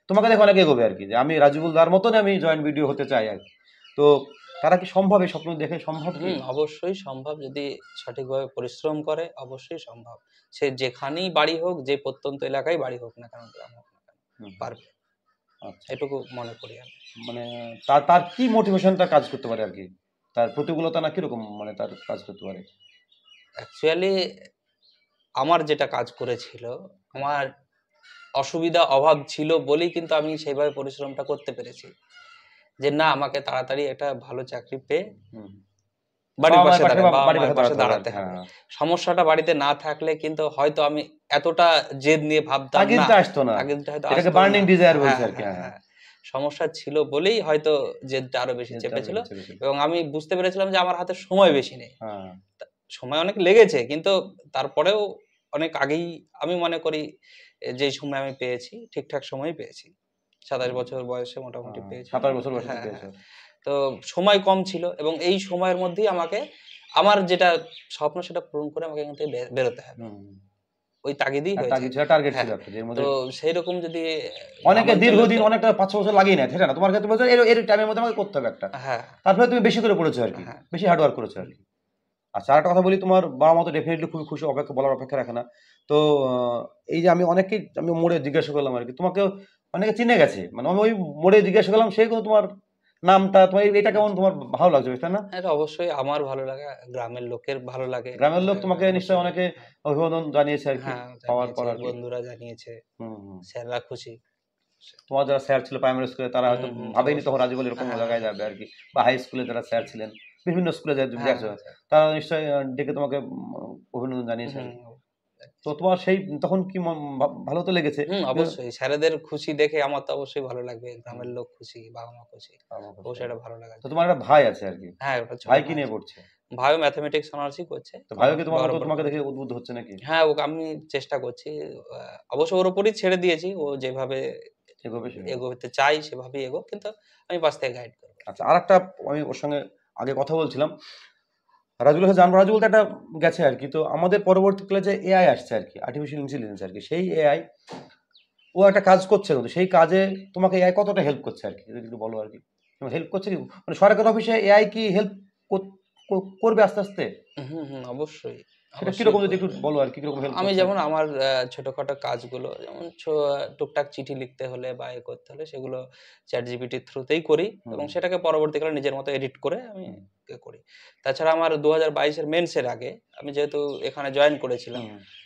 তোমাকে দেখে অনেকে এগোবে আর কি যে আমি রাজুগুল দার মতন আমি জয়েন্ট ভিডিও হতে চাই আর কি। তো তারা কি সম্ভব এই স্বপ্ন দেখে সম্ভব? অবশ্যই সম্ভব, যদি সঠিকভাবে পরিশ্রম করে অবশ্যই সম্ভব। সে যেখানেই বাড়ি হোক, যে প্রত্যন্ত এলাকায় বাড়ি হোক না কেন, গ্রাম হোক না কেন, পারবে। এটুকু মনে করি আমি। মানে তার কি মোটিভেশনটা কাজ করতে পারে আর কি, তার প্রতিকূলতা না কিরকম মানে তার কাজ করতে পারে? অ্যাকচুয়ালি আমার যেটা কাজ করেছিল, আমার অসুবিধা অভাব ছিল বলেই কিন্তু আমি সেইভাবে পরিশ্রমটা করতে পেরেছি, যে না আমাকে তাড়াতাড়ি একটা ভালো চাকরি পেয়ে বাড়ির পাশে দাঁড়াতে হবে। সমস্যাটা বাড়িতে না থাকলে কিন্তু হয়তো আমি এতটা জেদ নিয়ে ভাবতাম না, সমস্যা ছিল বলেই হয়তো জেদটা আরো বেশি চেপেছিল। এবং আমি বুঝতে পেরেছিলাম যে আমার হাতে সময় বেশি নেই, সময় অনেক লেগেছে কিন্তু তারপরেও অনেক আগেই আমি মনে করি যে সময় আমি পেয়েছি ঠিকঠাক সময় পেয়েছি, 27 বছর বয়সে মোটামুটি পেয়েছি। 27 বছর বয়সে পেয়েছো। তো সময় কম ছিল এবং এই সময়ের মধ্যেই আমাকে আমার যেটা স্বপ্ন সেটা পূরণ করে আমাকে এখান থেকে বেরোতে হবে, ওই তাগিদেই হয়েছে, টার্গেট ছিল একটা, যের মধ্যে তো সেই রকম যদি অনেকে দীর্ঘদিন অনেকটা 5-6 বছর লাগিয়ে নেয়, ঠিক না? তোমার ক্ষেত্রে বলছো এর টাইমের মধ্যে আমাকে করতে হবে একটা, তারপরে তুমি বেশি করে পড়েছো আর কি, বেশি হার্ড ওয়ার্ক করেছো আর কি। আচ্ছা, আরেকটা কথা বলি, তোমার বাবা মা তো ডেফিনেটলি খুবই খুশি, বলার অপেক্ষা রাখে না। তো এই যে আমি মোড়ে জিজ্ঞাসা করলাম আর কি, তোমাকে অনেকে চিনে গেছে, মানে আমি ওই মোড়ে জিজ্ঞাসা করলাম, সেই তোমার নামটা তোমার এটা কেমন তোমার ভালো লাগছে তাই না? এটা অবশ্যই আমার ভালো লাগে, গ্রামের লোকের ভালো লাগে, গ্রামের লোক তোমাকে নিশ্চয়ই অনেকে অভিনন্দন জানিয়েছে আর কি, পাওয়ার পর বন্ধুরা জানিয়েছে, স্যাররা খুশি। তোমার যারা স্যার ছিল প্রাইমারি স্কুলে তারা হয়তো ভাবেনি তখন রাজীবল এরকম জায়গায় যাবে আর কি, বা হাই স্কুলে যারা স্যার ছিলেন, বিভিন্ন স্কুলে তারা নিশ্চয়ই ডেকে তোমাকে অভিনন্দন জানিয়েছে। তো তোমার সেই তখন কি ভালো তো লেগেছে? অবশ্যই, স্যারেদের খুশি দেখে আমার তো অবশ্যই ভালো লাগবে, গ্রামের লোক খুশি, বাবা মা খুশি, অবশ্যই এটা ভালো লাগে। তো তোমার একটা ভাই আছে আর কি? হ্যাঁ, ভাই কি নিয়ে পড়ছে? ভাইও ম্যাথমেটিক্স অনার্সই করছে। তো ভাইও কি তোমাকে দেখে উদ্বুদ্ধ হচ্ছে নাকি? হ্যাঁ, ওকে আমি চেষ্টা করছি, অবশ্য ওর উপরই ছেড়ে দিয়েছি, ও যেভাবে এগোতে চাই সেভাবেই এগো, কিন্তু আমি পাশ থেকে গাইড করব। আচ্ছা, আরেকটা আমি ওর সঙ্গে আগে কথা বলছিলাম, রাজুল হাসান জানবো, রাজু বলতে একটা গেছে আর কি, তো আমাদের পরবর্তীকালে যে এআই আসছে আর কি, আর্টিফিশিয়াল ইন্টেলিজেন্স আর কি, সেই এআই ও একটা কাজ করছে, কিন্তু সেই কাজে তোমাকে এআই কতটা হেল্প করছে আর কি, যদি একটু বলো আর কি, হেল্প করছে কি, মানে সরকারি অফিসে এআই কি হেল্প করবে আস্তে আস্তে? অবশ্যই। সেটা কিরকম যদি একটু বলো আর কি, কিরকম হেল্প? আমি যেমন আমার ছোটখাটো কাজগুলো, যেমন টুকটাক চিঠি লিখতে হলে বা করতে হলে সেগুলো চ্যাট জিপিটির থ্রুতেই করি, এবং সেটাকে পরবর্তীকালে নিজের মতো এডিট করে আমি করি। তাছাড়া আমার 2022-এর মেন্সের আগে আমি যেহেতু এখানে জয়েন করেছিলাম,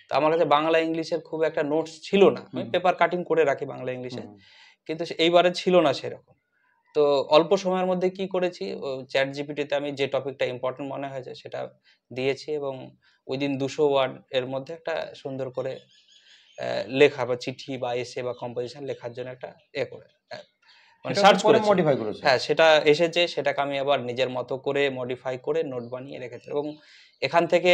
তো আমার কাছে বাংলা ইংলিশের খুব একটা নোটস ছিল না, আমি পেপার কাটিং করে রাখি বাংলা ইংলিশে, কিন্তু এইবারে ছিল না সেরকম। তো অল্প সময়ের মধ্যে কি করেছি, চ্যাট জিপিটিতে আমি যে টপিকটা ইম্পর্টেন্ট মনে হয়েছে সেটা দিয়েছি, এবং উইদিন 200 ওয়ার্ড এর মধ্যে একটা সুন্দর করে লেখা বা চিঠি বা এসে বা কম্পোজিশন লেখার জন্য একটা করে মানে সার্চ করে মডিফাই করেছে। হ্যাঁ, সেটা এসেছে, সেটাকে আমি আবার নিজের মতো করে মডিফাই করে নোট বানিয়ে রেখেছি এবং এখান থেকে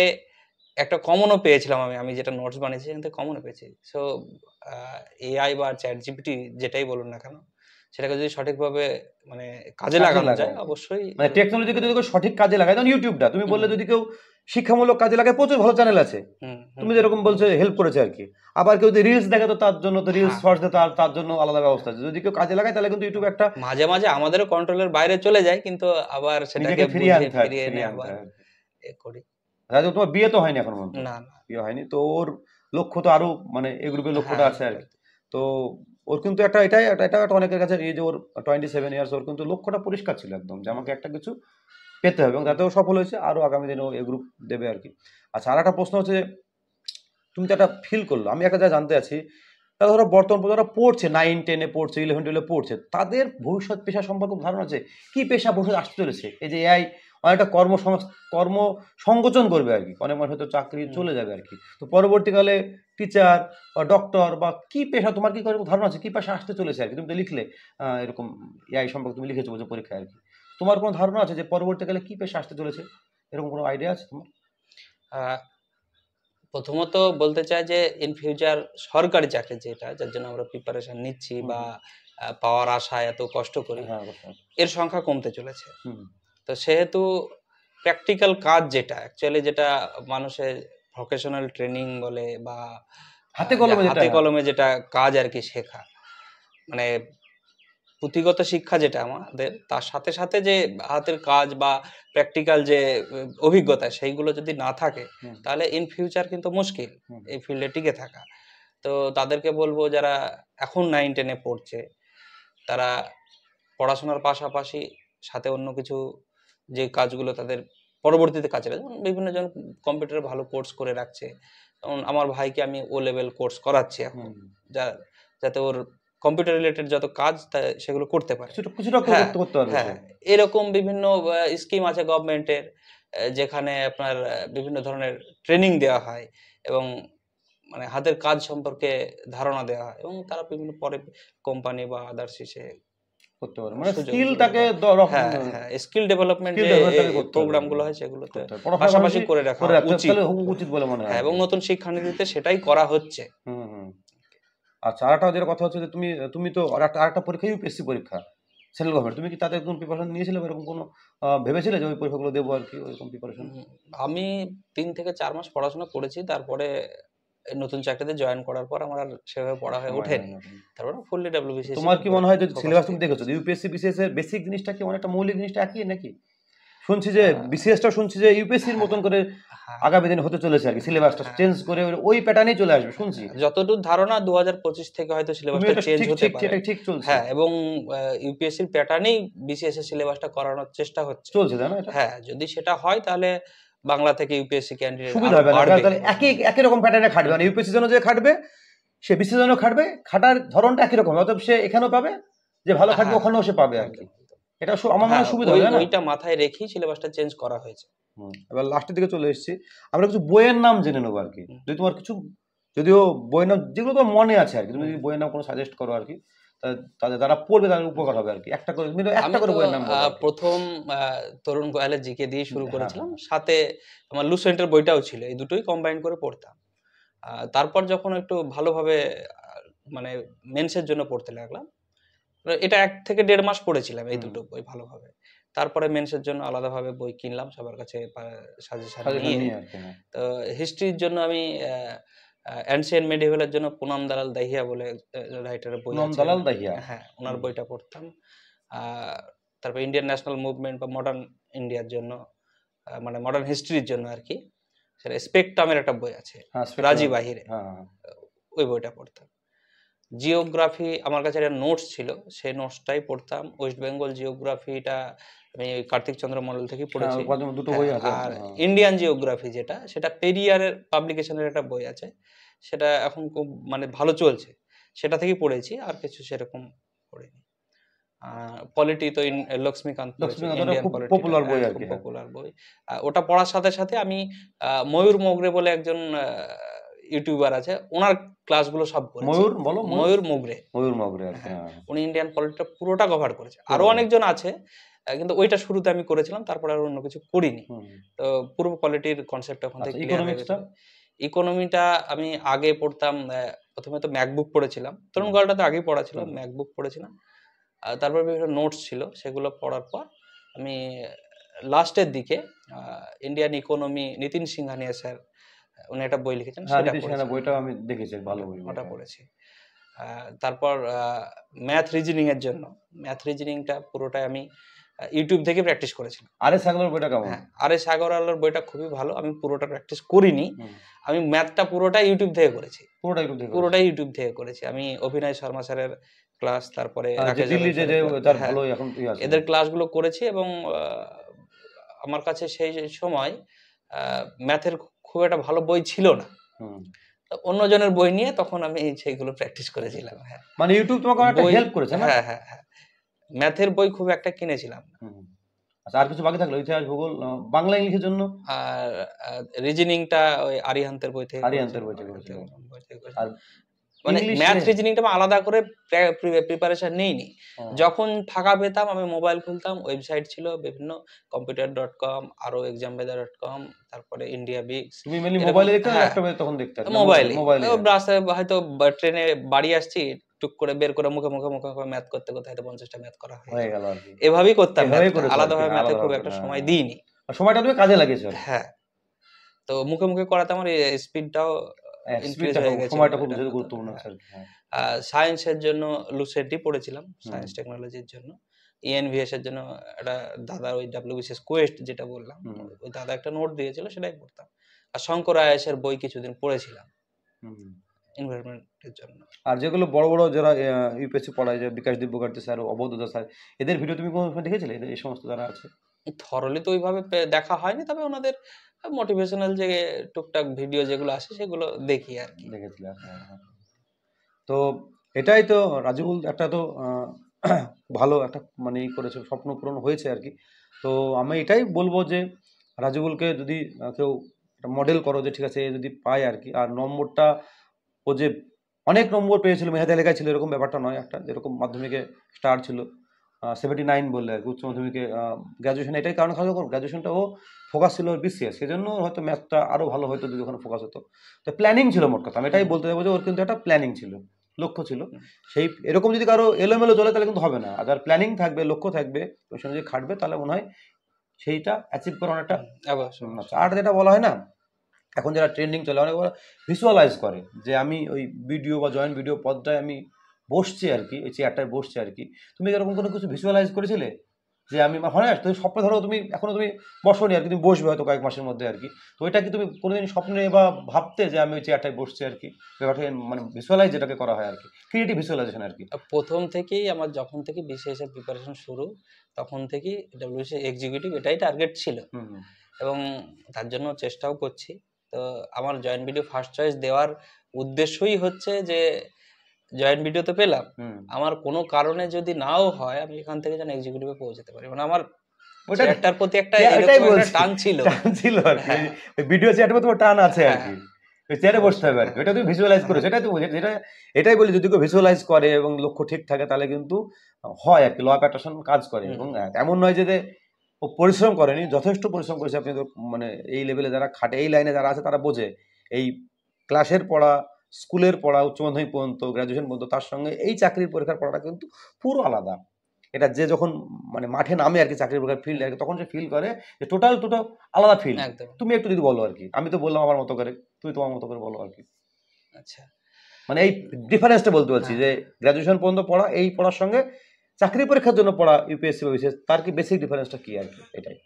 একটা কমনও পেয়েছিলাম আমি যেটা নোটস বানিয়েছি সেখান থেকে কমনও পেয়েছি। সো এআই বা চ্যাট জিপিটি যেটাই বলুন না কেন, সেটাকে যদি সঠিকভাবে মানে কাজে লাগানো যায়, অবশ্যই মানে টেকনোলজিকে যদি সঠিক কাজে লাগায়, যেমন ইউটিউবটা তুমি বললে যদি কেউ শিক্ষামূলক কাজে লাগায়, প্রচুর ভালো চ্যানেল আছে, তুমি যেরকম বলছো হেল্প করেছে আর কি। আবার কেউ যদি রিলস দেখে তো তার জন্য তো রিলস শর্টস তার জন্য আলাদা ব্যবস্থা আছে। যদি কেউ কাজে লাগায় তাহলে কিন্তু ইউটিউব একটা মাঝে মাঝে আমাদেরও কন্ট্রোলের বাইরে চলে যায়, কিন্তু আবার সেটাকে ফিরিয়ে এনে আবার করি। তোমার বিয়ে তো হয়নি এখন পর্যন্ত? না, বিয়ে হয়নি তো। ওর লক্ষ্য তো আরো মানে এই গ্রুপের লক্ষ্যটা আছে আর কি। তো ওর কিন্তু একটা এটা অনেকের কাছে, এই যে ওর 27 ইয়ার্স, ওর কিন্তু লক্ষ্যটা পরিষ্কার ছিল একদম, যে আমাকে একটা কিছু পেতে হবে, এবং তাতেও সফল হয়েছে। আরো আগামী দিনে ও এই গ্রুপ দেবে আর কি। আচ্ছা, আর একটা প্রশ্ন হচ্ছে, তুমি তো একটা ফিল করলো, আমি একটা যা জানতে আছি, তারা ধরো বর্তমান যারা পড়ছে 9, 10-এ পড়ছে, 11, 12-এ পড়ছে, তাদের ভবিষ্যৎ পেশা সম্পর্কে ধারণা আছে? কি পেশা ভবিষ্যৎ আসতে চলেছে? এই যে এআই অনেকটা কর্ম সংকোচন করবে আর কি, অনেক মানুষ হয়তো চাকরি চলে যাবে আর কি। তো পরবর্তীকালে টিচার বা ডক্টর বা কি পেশা, তোমার কি ধারণা আছে কি পেশা আসতে চলেছে আর কি? তুমি তো লিখলে এরকম এআই সম্পর্কে তুমি লিখেছো বলছো পরীক্ষায় আর কি। তোমার কোনো ধারণা আছে যে পরবর্তীকালে কি পেশা আসতে চলেছে? এরকম কোনো আইডিয়া আছে তোমার? প্রথমত বলতে চাই যে ইন ফিউচার সরকারি চাকরি যেটা, যার জন্য আমরা প্রিপারেশন নিচ্ছি বা পাওয়ার আশায় এত কষ্ট করি, এর সংখ্যা কমতে চলেছে। তো সেহেতু প্র্যাকটিক্যাল কাজ যেটা অ্যাকচুয়ালি যেটা মানুষের ভোকেশনাল ট্রেনিং বলে বা হাতে কলমে যেটা কাজ আর কি শেখা, মানে পুঁথিগত শিক্ষা যেটা আমাদের, তার সাথে সাথে যে হাতের কাজ বা প্র্যাকটিক্যাল যে অভিজ্ঞতা, সেইগুলো যদি না থাকে তাহলে ইন ফিউচার কিন্তু মুশকিল এই ফিল্ডে টিকে থাকা। তো তাদেরকে বলবো যারা এখন 9, 10-এ পড়ছে, তারা পড়াশোনার পাশাপাশি সাথে অন্য কিছু যে কাজগুলো তাদের পরবর্তীতে কাজে লাগে, বিভিন্ন জন কম্পিউটারে ভালো কোর্স করে রাখছে। যেমন আমার ভাইকে আমি ও লেভেল কোর্স করাচ্ছি এখন, যাতে ওর কম্পিউটার রিলেটেড যত কাজ সেগুলো করতে পারে। হ্যাঁ, এরকম বিভিন্ন স্কিম আছে গভর্নমেন্টের, যেখানে আপনার বিভিন্ন ধরনের ট্রেনিং দেওয়া হয় এবং মানে হাতের কাজ সম্পর্কে ধারণা দেওয়া হয়, এবং তারা বিভিন্ন পরে কোম্পানি বা আদার্স এসে করতে পারে, মানে স্কিলটাকে স্কিল ডেভেলপমেন্ট যে প্রোগ্রামগুলো হয় সেগুলোতে পাশাপাশি করে রাখা উচিত বলে মনে হয়, এবং নতুন শিক্ষানীতিতে সেটাই করা হচ্ছে। আচ্ছা, আরেকটা যেটা কথা হচ্ছে যে তুমি তো আরেকটা পরীক্ষা, ইউপিএসসি পরীক্ষা, সেন্ট্রাল গভর্নমেন্ট, তুমি কি তাতে কোনো প্রিপারেশন নিয়েছিলে, এরকম কোনো ভেবেছিলে যে ওই পরীক্ষাগুলো দেবো আর কি, ওইরকম প্রিপারেশন? আমি 3 থেকে 4 মাস পড়াশোনা করেছি, তারপরে নতুন চাকরিতে জয়েন করার পর আমার আর সেভাবে পড়া হয়ে ওঠেনি। তারপরে ফুললি ডব্লিউবিসিএস। তোমার কি মনে হয় যে সিলেবাস তুমি দেখেছো, ইউপিএসসি বিসিএস এর বেসিক জিনিসটা কি অনেকটা মৌলিক জিনিসটা একই নাকি? শুনছি যে বিসিএসটা শুনছি যে ইউপিএসসির মতন করে আগামী দিনে হতে চলেছে আর কি, সিলেবাসটা চেঞ্জ করে ওই প্যাটার্নেই চলে আসবে শুনছি। যতদূর ধারণা 2025 থেকে হয়তো সিলেবাসটা চেঞ্জ হতে পারে। এটা ঠিক চলছে। হ্যাঁ, এবং ইউপিএসসির প্যাটার্নেই বিসিএস এর সিলেবাসটা করানোর চেষ্টা হচ্ছে, চলছে তাই না? হ্যাঁ, যদি সেটা হয় তাহলে বাংলা থেকে ইউপিএসসি ক্যান্ডিডেট সুবিধা হবে, তাহলে একই রকম প্যাটার্নে খাটবে, মানে ইউপিএসসির জন্য যে খাটবে সে বিসিএস জন্য খাটবে, খাটার ধরনটা একই রকম, অতএব সে এখানেও পাবে, যে ভালো খাটবে ওখানেও সে পাবে আর কি। এটা আমার মনে হয় সুবিধা হবে না? ওইটা মাথায় রেখেই সিলেবাসটা চেঞ্জ করা হয়েছে। এবার লাস্টের দিকে চলে এসেছি, আমরা কিছু বইয়ের নাম জেনে নেবো আর কি। যদি তোমার কিছু, যদিও বইয়ের নাম যেগুলো তোমার মনে আছে আর কি, তুমি যদি বইয়ের নাম কোনো সাজেস্ট করো আর কি, তাদের যারা পড়বে তাদের উপকার হবে আর কি। একটা করে বইয়ের নাম বলো। প্রথম তরুণ গোয়ালের জিকে দিয়ে শুরু করেছিলাম, সাথে আমার লুসেন্টের বইটাও ছিল, এই দুটোই কম্বাইন করে পড়তাম। তারপর যখন একটু ভালোভাবে মানে মেন্সের জন্য পড়তে লাগলাম, এটা 1 থেকে 1.5 মাস পড়েছিলাম এই দুটো বই ভালোভাবে। তারপরে মেন্সের জন্য আলাদাভাবে বই কিনলাম সবার কাছে সাজেশন নিয়ে। তো হিস্ট্রির জন্য আমি অ্যানসিয়েন্ট মেডিভেলের জন্য পুনাম দালাল দাহিয়া বলে রাইটারের বই আছে, হ্যাঁ, ওনার বইটা পড়তাম। তারপর ইন্ডিয়ান ন্যাশনাল মুভমেন্ট বা মডার্ন ইন্ডিয়ার জন্য, মানে মডার্ন হিস্ট্রির জন্য আর কি, সেটা স্পেকট্রামের একটা বই আছে রাজি বাহিরে, ওই বইটা পড়তাম। জিওগ্রাফি আমার কাছে একটা নোটস ছিল, সেই নোটসটাই পড়তাম। ওয়েস্ট বেঙ্গল জিওগ্রাফিটা আমি কার্তিক চন্দ্র মন্ডল থেকে পড়েছি। আর ইন্ডিয়ান জিওগ্রাফি যেটা, সেটা পেরিয়ারের পাবলিকেশনের একটা বই আছে, সেটা এখন খুব মানে ভালো চলছে, সেটা থেকেই পড়েছি, আর কিছু সেরকম পড়িনি। পলিটি তো লক্ষ্মীকান্ত, পপুলার বই আর কি, পপুলার বই। ওটা পড়ার সাথে সাথে আমি ময়ূর মোগরে বলে একজন ইউটিউবার আছে, ওনার ক্লাসগুলো সব করেছি। ময়ূর মোগরে, উনি ইন্ডিয়ান পলিটিক্সটা পুরোটা কভার করেছে। আরো অনেকজন আছে, কিন্তু ওইটা শুরুতে আমি করেছিলাম, তারপরে আর অন্য কিছু করিনি। তো পুরো পলিটির কনসেপ্ট ওখান থেকে ক্লিয়ার হয়ে গেছে। ইকোনমিটা আমি আগে পড়তাম, প্রথমে তো ম্যাকবুক পড়েছিলাম, তরুণ গল্পটা তো আগেই পড়া ছিল, ম্যাকবুক পড়েছিলাম। তারপর বিভিন্ন নোটস ছিল, সেগুলো পড়ার পর আমি লাস্টের দিকে Indian economy, Nitin Singhania sir, উনি একটা বই লিখেছেন, সেটা বইটা আমি দেখেছি, ভালো বই, ওটা পড়েছি। তারপর ম্যাথ রিজনিং এর জন্য, ম্যাথ রিজনিংটা পুরোটাই আমি ইউটিউব থেকে প্র্যাকটিস করেছিলাম। আর.এস. আগরওয়ালের বইটা কেমন? হ্যাঁ, আর.এস. আগরওয়ালের বইটা খুবই ভালো। আমি পুরোটা প্র্যাকটিস করিনি, আমি ম্যাথটা পুরোটাই ইউটিউব থেকে করেছি, পুরোটাই ইউটিউব থেকে করেছি। আমি অভিনয় শর্মা স্যারের ক্লাস, তারপরে এদের ক্লাসগুলো করেছি, এবং আমার কাছে সেই সময় ম্যাথের খুব একটা ভালো বই ছিল না, অন্যজনের বই নিয়ে তখন আমি সেইগুলো প্র্যাকটিস করেছিলাম। হ্যাঁ, মানে ইউটিউব তোমাকে অনেকটা হেল্প করেছে না? হ্যাঁ হ্যাঁ হ্যাঁ, ম্যাথের বই খুব একটা কিনেছিলাম। আচ্ছা, আর কিছু বাকি থাকলো? ইতিহাস, ভূগোল, বাংলা, ইংলিশের জন্য? আর রিজনিংটা ওই আরিহান্তের বই থেকে, আর মানে ম্যাথ রিজনিংটা আমি আলাদা করে প্রিপারেশন নেইনি। যখন ফাঁকা পেতাম আমি মোবাইল খুলতাম, ওয়েবসাইট ছিল বিভিন্ন, computer.com, আরো examweather.com, তারপরে ইন্ডিয়া বিক্স। তুমি মেইনলি মোবাইলে দেখতে, ল্যাপটপে তখন দেখতে? মোবাইলে, বাসে হয়তো ট্রেনে বাড়ি আসছি, টুক করে বের করে মুখে ম্যাথ করতে হয়তো 50টা ম্যাথ করা হয়ে গেল। এভাবেই করতাম, আলাদাভাবে ম্যাথে খুব একটা সময় দিইনি। সময়টা তুমি কাজে লাগিয়েছো? হ্যাঁ, তো মুখে করাতে আমার স্পিডটাও ইনক্রিজ হয়ে গেছে, সময়টা খুব গুরুত্বপূর্ণ। সায়েন্সের জন্য লুসেন্টি পড়েছিলাম, সায়েন্স টেকনোলজির জন্য। ইএনভিএস এর জন্য একটা দাদা, ওই ডব্লিউবিসিএস কোয়েস্ট যেটা বললাম, ওই দাদা একটা নোট দিয়েছিল, সেটাই পড়তাম। আর শঙ্কর আইএসের বই কিছুদিন পড়েছিলাম এনভায়রনমেন্টের জন্য। আর যেগুলো বড় বড় যারা ইউপিএসসি পড়ায়, যে বিকাশ দিব্যকার্তি স্যার, অবধূত স্যার, এদের ভিডিও তুমি কোন দেখেছিলে? এই সমস্ত যারা আছে, থরলি তো ওইভাবে দেখা হয়নি, তবে ওনাদের মোটিভেশনাল যে টুকটাক ভিডিও যেগুলো আসে সেগুলো দেখি আর কি। দেখেছিলাম। তো এটাই তো রাজিবুল, একটা তো ভালো একটা মানে করেছে, স্বপ্ন পূরণ হয়েছে আর কি। তো আমি এটাই বলবো যে রাজিবুলকে যদি কেউ মডেল করো, যে ঠিক আছে যদি পায় আর কি। আর নম্বরটা, ও যে অনেক নম্বর পেয়েছিল, মেধাতে লেখা ছিল এরকম ব্যাপারটা নয়। একটা যেরকম মাধ্যমিকে স্টার ছিল 79 বললে আর কি, উচ্চ মাধ্যমিকে, গ্র্যাজুয়েশন, এটাই কারণ গ্র্যাজুয়েশনটা ও ফোকাস ছিল বিসিএস, সেজন্য হয়তো ম্যাথটা আরও ভালো হতো যদি ওখানে ফোকাস হতো। তো প্ল্যানিং ছিল মোট কথা, আমি এটাই বলতে দেবো যে ওর কিন্তু একটা প্ল্যানিং ছিল, লক্ষ্য ছিল। সেই এরকম যদি কারো এলোমেলো চলে তাহলে কিন্তু হবে না। আর যার প্ল্যানিং থাকবে, লক্ষ্য থাকবে, ওই সঙ্গে যদি খাটবে, তাহলে মনে হয় সেইটা অ্যাচিভ করার একটা। আর যেটা বলা হয় না, এখন যারা ট্রেন্ডিং চলে, অনেক ভিজুয়ালাইজ করে যে আমি ওই ভিডিও বা জয়েন্ট ভিডিও পদটায় আমি বসছি আর কি, ওই চেয়ারটায় বসছি আর কি। তুমি এরকম কোনো কিছু ভিজুয়ালাইজ করেছিলে যে আমি, হয় না তুমি স্বপ্নে, ধরো তুমি এখনো তুমি বসোনি আর কি, তুমি বসবে হয়তো কয়েক মাসের মধ্যে আর কি, তো ওইটা কি তুমি কোনোদিন স্বপ্নে বা ভাবতে যে আমি ওই চেয়ারটায় বসছি আর কি? ব্যাপারটা মানে ভিজুয়ালাইজ যেটাকে করা হয় আর কি, ক্রিয়েটিভ ভিজুয়ালাইজেশন আর কি। প্রথম থেকেই আমার, যখন থেকে বিসিএস এর প্রিপারেশন শুরু, তখন থেকেই ডব্লিউবিসি এক্সিকিউটিভ এটাই টার্গেট ছিল, এবং তার জন্য চেষ্টাও করছি। তো আমার জয়েন্ট ভিডিও ফার্স্ট চয়েস দেওয়ার উদ্দেশ্যই হচ্ছে যে জয়েন্ট ভিডিও তো পেলাম, আমার কোনো কারণে যদি নাও হয়, আমি এখান থেকে যেন এক্সিকিউটিভে পৌঁছাতে পারি। মানে আমার ওটার প্রতি একটা টান ছিল আর কি, ভিডিও চেয়ারের মধ্যে টান আছে আর কি, চেয়ারে বসতে হবে আর কি। এটা তুমি ভিজুয়ালাইজ করেছো, সেটাই তো যেটা, এটাই বলি, যদি কেউ ভিজুয়ালাইজ করে এবং লক্ষ্য ঠিক থাকে, তাহলে কিন্তু হয় আর কি, ল অফ অ্যাট্রাকশন কাজ করে। এবং এমন নয় যে ও পরিশ্রম করেনি, যথেষ্ট পরিশ্রম করেছে। আপনি তো মানে এই লেভেলে যারা খাটে, এই লাইনে যারা আছে, তারা বোঝে এই ক্লাসের পড়া, স্কুলের পড়া, উচ্চ মাধ্যমিক পর্যন্ত, গ্র্যাজুয়েশন পর্যন্ত, তার সঙ্গে এই চাকরির পরীক্ষার পড়াটা কিন্তু পুরো আলাদা। এটা যে যখন মানে মাঠে নামে আর কি, চাকরির পরীক্ষার ফিল্ড আর কি, তখন সে ফিল করে যে টোটাল আলাদা ফিল। তুমি একটু যদি বলো আর কি, আমি তো বললাম আমার মতো করে, তুমি তোমার মতো করে বলো আর কি। আচ্ছা, মানে এই ডিফারেন্সটা বলতে পারছি যে গ্র্যাজুয়েশন পর্যন্ত পড়া, এই পড়ার সঙ্গে চাকরি পরীক্ষার জন্য পড়া, ইউপিএসসি বা বিসিএস, তার কি বেসিক ডিফারেন্সটা কি আর কি? এটাই,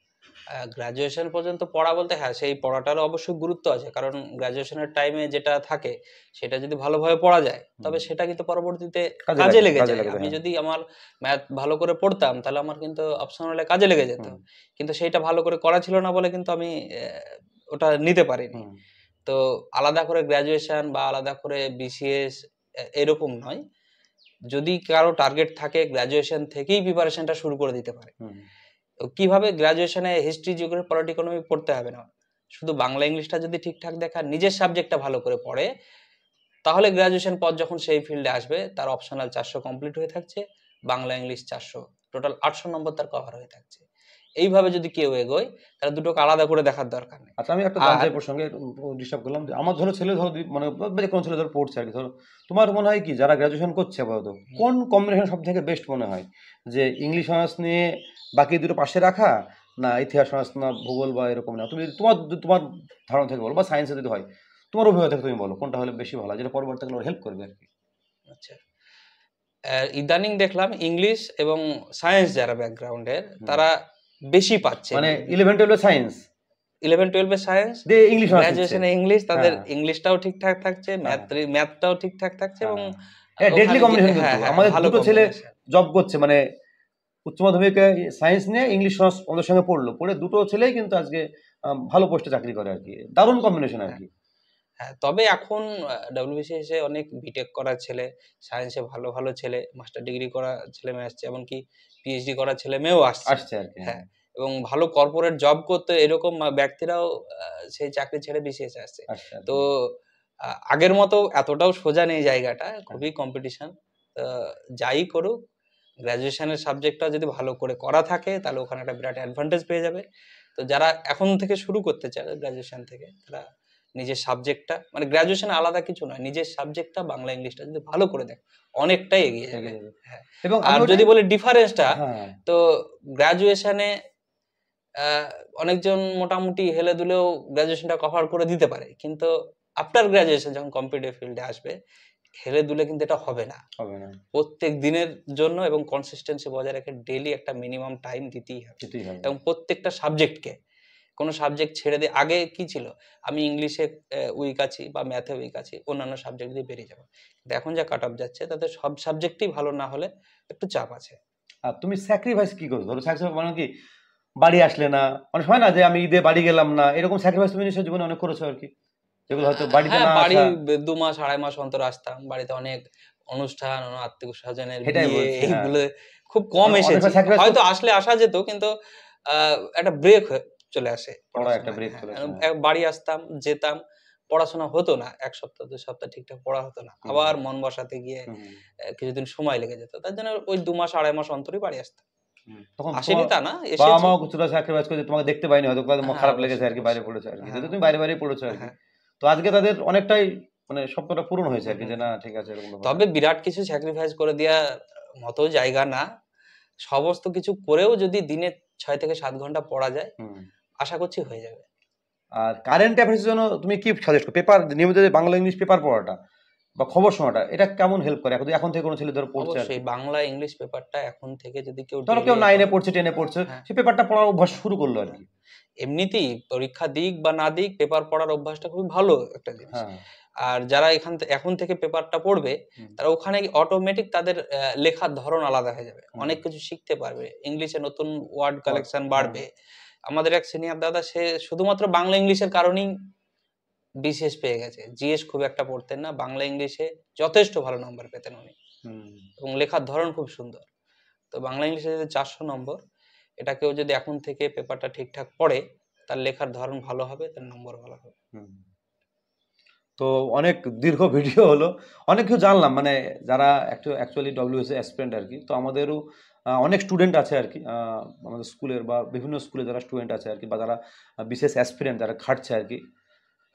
গ্র্যাজুয়েশন পর্যন্ত পড়া বলতে, হ্যাঁ সেই পড়াটারও অবশ্যই গুরুত্ব আছে, কারণ গ্র্যাজুয়েশনের টাইমে যেটা থাকে সেটা যদি ভালোভাবে পড়া যায়, তবে সেটা কিন্তু পরবর্তীতে কাজে লেগে যায়। আমি যদি আমার ম্যাথ ভালো করে পড়তাম, তাহলে আমার কিন্তু অপশনালে কাজে লেগে যেত, কিন্তু সেইটা ভালো করে করা ছিল না বলে কিন্তু আমি ওটা নিতে পারিনি। তো আলাদা করে গ্র্যাজুয়েশন বা আলাদা করে বিসিএস এরকম নয়, যদি কারো টার্গেট থাকে, গ্র্যাজুয়েশন থেকেই প্রিপারেশনটা শুরু করে দিতে পারে। কিভাবে? গ্র্যাজুয়েশনে হিস্ট্রি, জিওগ্রাফি, পলিটি, ইকোনমি পড়তে হবে না, শুধু বাংলা ইংলিশটা যদি ঠিকঠাক দেখে আর নিজের সাবজেক্টটা ভালো করে পড়ে, তাহলে গ্রাজুয়েশন পর যখন সেই ফিল্ডে আসবে তার অপশনাল 400 কমপ্লিট হয়ে থাকছে, বাংলা ইংলিশ 400, টোটাল 800 নম্বর তার কভার হয়ে থাকছে। এইভাবে যদি কেউ এগোয় তাহলে দুটোকে আলাদা করে দেখার দরকার নেই। আচ্ছা, আমি একটা জানতে প্রসঙ্গে ডিস্টার্ব করলাম, যে আমার ধরো ছেলে ধরো মানে কোন ছেলে ধরো পড়ছে আর কি, ধরো তোমার মনে হয় কি যারা গ্রাজুয়েশন করছে আপাতত কোন কম্বিনেশন সব থেকে বেস্ট মনে হয়, যে ইংলিশ অনার্স নিয়ে বাকি দুটো পাশে রাখা, না ইতিহাস অনার্স, না ভূগোল বা এরকম, না তুমি তোমার ধারণা থেকে বলো, বা সায়েন্সে যদি হয় তোমার অভিজ্ঞতা থেকে তুমি বলো কোনটা হলে বেশি ভালো, যেটা পরবর্তীকালে হেল্প করবে আর কি। আচ্ছা, ইদানিং দেখলাম ইংলিশ এবং সায়েন্স যারা ব্যাকগ্রাউন্ডের তারা বেশি পাচ্ছে, মানে 11-12 সায়েন্স, 11-12 সায়েন্স, ইংলিশ গ্রাজুয়েশনে ইংলিশ, তাদের ইংলিশটাও ঠিকঠাক থাকছে, ম্যাথটাও ঠিকঠাক থাকছে, এবং ডেডলি কম্বিনেশন। কিন্তু আমাদের দুটো ছেলে জব করছে, মানে উচ্চ মাধ্যমিকে সায়েন্স নিয়ে ইংলিশ ওদের সঙ্গে পড়ে দুটো ছেলেই কিন্তু আজকে ভালো পোস্টে চাকরি করে আর কি, দারুণ কম্বিনেশন আর কি। হ্যাঁ, তবে এখন ডব্লিউবিসিএসে অনেক বিটেক করা ছেলে, সায়েন্সে ভালো ভালো ছেলে, মাস্টার ডিগ্রি করা ছেলে মেয়ে আসছে, এমনকি পিএইচডি করা ছেলে মেয়েও আসছে আর কি। হ্যাঁ, এবং ভালো কর্পোরেট জব করতে এরকম ব্যক্তিরাও সেই চাকরি ছেড়ে বিসিএসে আসছে। তো আগের মতো এতটাও সোজা নেই জায়গাটা, খুবই কম্পিটিশন। যাই করুক, গ্রাজুয়েশনের সাবজেক্টটা যদি ভালো করে করা থাকে তাহলে ওখানে একটা বিরাট অ্যাডভান্টেজ পেয়ে যাবে। তো যারা এখন থেকে শুরু করতে চায় গ্রাজুয়েশন থেকে, তারা নিজের সাবজেক্টটা, মানে গ্রাজুয়েশন আলাদা কিছু নয়, নিজের সাবজেক্টটা বাংলা ইংলিশটা যদি ভালো করে দেখ অনেকটাই এগিয়ে যাবে। এবং আর যদি বলি ডিফারেন্সটা, তো গ্রাজুয়েশনে অনেকজন মোটামুটি হেলে দুলেও গ্রাজুয়েশনটা কভার করে দিতে পারে, কিন্তু আফটার গ্রাজুয়েশন যখন কম্পিটিটিভ ফিল্ডে আসবে হেলে দুলে কিন্তু এটা হবে না। প্রত্যেক দিনের জন্য এবং কনসিস্টেন্সি বজায় রেখে ডেইলি একটা মিনিমাম টাইম দিতেই হবে, এবং প্রত্যেকটা সাবজেক্টকে, কোনো সাবজেক্ট ছেড়ে দিয়ে, আগে কি ছিল আমি ইংলিশে উইক আছি বা ম্যাথে উইক আছি, অন্যান্য সাবজেক্ট দিয়ে বেরিয়ে যাবো, কিন্তু এখন যা কাট অফ যাচ্ছে তাতে সব সাবজেক্টই ভালো না হলে একটু চাপ আছে। আর তুমি স্যাক্রিফাইস কি করো? ধরো স্যাক্রিফাইস মানে কি, বাড়ি আসলে না, অনেক সময় না যে আমি ঈদে বাড়ি গেলাম না, এরকম স্যাক্রিফাইস তুমি নিজের জীবনে অনেক করেছো আর কি, যেগুলো হয়তো বাড়িতে না, বাড়ি 2 মাস 2.5 মাস অন্তর আসতাম, বাড়িতে অনেক অনুষ্ঠান, আত্মীয় স্বজনের বিয়ে, এইগুলো খুব কম এসেছে, হয়তো আসলে আসা যেত, কিন্তু একটা ব্রেক চলে আসে, বাড়ি আসতাম, যেতাম, পড়াশোনা হতো না, 1 সপ্তাহ 2 সপ্তাহ ঠিকঠাক পড়া হতো না, আবার মন বসাতে গিয়ে কিছুদিন সময় লেগে যেত, তার জন্য ওই 2 মাস 2.5 মাস অন্তরই বাড়ি আসতাম। আসেনি তা না, বাবা মাও কিছুটা স্যাক্রিফাইস করে, তোমাকে দেখতে পাইনি হয়তো, খারাপ লেগেছে আর কি, বাইরে পড়েছো আর কি, তুমি বাইরে পড়েছো আর কি, তো আজকে তাদের অনেকটাই মানে স্বপ্নটা পূরণ হয়েছে আর কি, যে না ঠিক আছে এরকম। তবে বিরাট কিছু স্যাক্রিফাইস করে দেওয়ার মতো জায়গা না, সমস্ত কিছু করেও যদি দিনে 6 থেকে 7 ঘন্টা পড়া যায়, আশা করছি হয়ে যাবে। আর কারেন্ট অ্যাফেয়ার্সের জন্য তুমি কি সাজেস্ট করো? পেপার, নিয়মিত বাংলা ইংলিশ পেপার পড়াটা বা খবর শোনাটা, এটা কেমন হেল্প করে এখন থেকে কোনো ছেলে ধরো পড়ছে? অবশ্যই বাংলা ইংলিশ পেপারটা এখন থেকে যদি কেউ 9-এ পড়ছে 10-এ পড়ছে, সেই পেপারটা পড়ার অভ্যাস শুরু করলো আর কি। এমনিতেই পরীক্ষা দিক বা না দিক পেপার পড়ার অভ্যাসটা খুবই ভালো একটা জিনিস। আর যারা এখন থেকে পেপারটা পড়বে, তারা ওখানে অটোমেটিক তাদের লেখার ধরন আলাদা হয়ে যাবে, অনেক কিছু শিখতে পারবে, ইংলিশে নতুন ওয়ার্ড কালেকশন বাড়বে। আমাদের এক সিনিয়র দাদা, সে শুধুমাত্র বাংলা ইংলিশের কারণেই বিশেষ পেয়ে গেছে, জিএস খুব একটা পড়তেন না, বাংলা ইংলিশে যথেষ্ট ভালো নম্বর পেতেন উনি, এবং লেখার ধরন খুব সুন্দর। তো বাংলা ইংলিশে যদি 400 নম্বর, এটা কেউ যদি এখন থেকে পেপারটা ঠিকঠাক পড়ে, তার লেখার ধরন ভালো হবে, তার নম্বর ভালো হবে। তো অনেক দীর্ঘ ভিডিও হলো, অনেক কিছু জানলাম, মানে যারা অ্যাকচুয়ালি ডব্লিউবিসিএস অ্যাসপিরেন্ট আর কি, তো আমাদেরও অনেক স্টুডেন্ট আছে আর কি, আমাদের স্কুলের বা বিভিন্ন স্কুলে যারা স্টুডেন্ট আছে আর কি, বা যারা বিশেষ অ্যাসপিরেন্ট যারা খাটছে আর কি,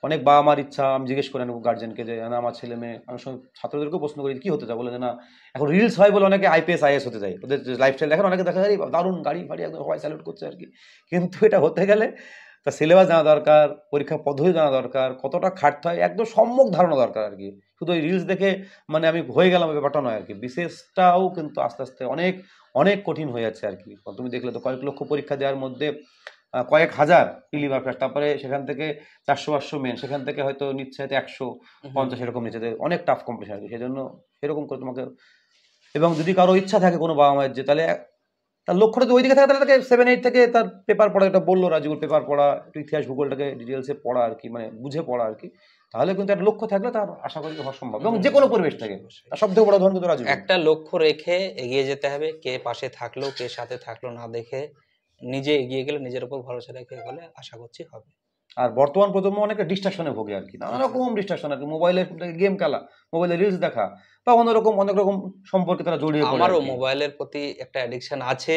অনেক বাবা মার ইচ্ছা, আমি জিজ্ঞেস করে নেবো গার্জেনকে যে না আমার ছেলে মেয়ে, আমি ছাত্রদেরকেও প্রশ্ন করি কি হতে চায়, বলে যে না এখন রিলস হয় বলে অনেকে আইপিএস আইএস হতে চায়, ওদের লাইফস্টাইল দেখেন, অনেকে দেখা যায় দারুণ গাড়ি ফাড়ি একদম সবাই স্যালুট করছে আর কি, কিন্তু এটা হতে গেলে তার সিলেবাস জানা দরকার, পরীক্ষা পদ্ধতি জানা দরকার, কতটা খাটতে হয় একদম সম্যক ধারণা দরকার আর কি। শুধু ওই রিলস দেখে মানে আমি হয়ে গেলাম ব্যাপারটা নয় আর কি, বিশেষটাও কিন্তু আস্তে আস্তে অনেক অনেক কঠিন হয়ে যাচ্ছে আর কি। তুমি দেখলে তো কয়েক লক্ষ পরীক্ষা দেওয়ার মধ্যে কয়েক হাজার প্রিলিমিনারি ক্লাস, তারপরে সেখান থেকে 400-500 মেন, সেখান থেকে হয়তো নিচ্ছে 150 এরকম নিচ্ছে, অনেক টাফ কম্পিটিশন আর কি। সেজন্য সেরকম করে তোমাকে, এবং যদি কারো ইচ্ছা থাকে কোনো বাবা মায়ের, যে তাহলে তার লক্ষ্যটা যদি ওইদিকে থাকে, তাহলে তাকে 7-8 থেকে তার পেপার পড়া, এটা বললো রাজুগুল, পেপার পড়া, একটু ইতিহাস ভূগোলটাকে ডিটেলসে পড়া আর কি, মানে বুঝে পড়া আর কি, তাহলে কিন্তু একটা লক্ষ্য থাকলে তার আশা করি হওয়া সম্ভব, এবং যে কোনো পরিবেশ থেকে। সব থেকে বড় ধরন কিন্তু রাজু, একটা লক্ষ্য রেখে এগিয়ে যেতে হবে, কে পাশে থাকলো কে সাথে থাকলো না দেখে নিজে এগিয়ে গেলে, নিজের উপর ভরসা রেখে গেলে আশা করছি হবে। আর বর্তমান প্রজন্ম অনেকটা ডিস্ট্রাকশনে ভোগে আর কি, নানা রকম ডিস্ট্রাকশন আর কি, মোবাইলে গেম খেলা, মোবাইলে রিলস দেখা বা অনেক রকম সম্পর্কে তারা জড়িয়ে পড়ে। আমারও মোবাইলের প্রতি একটা অ্যাডিকশন আছে,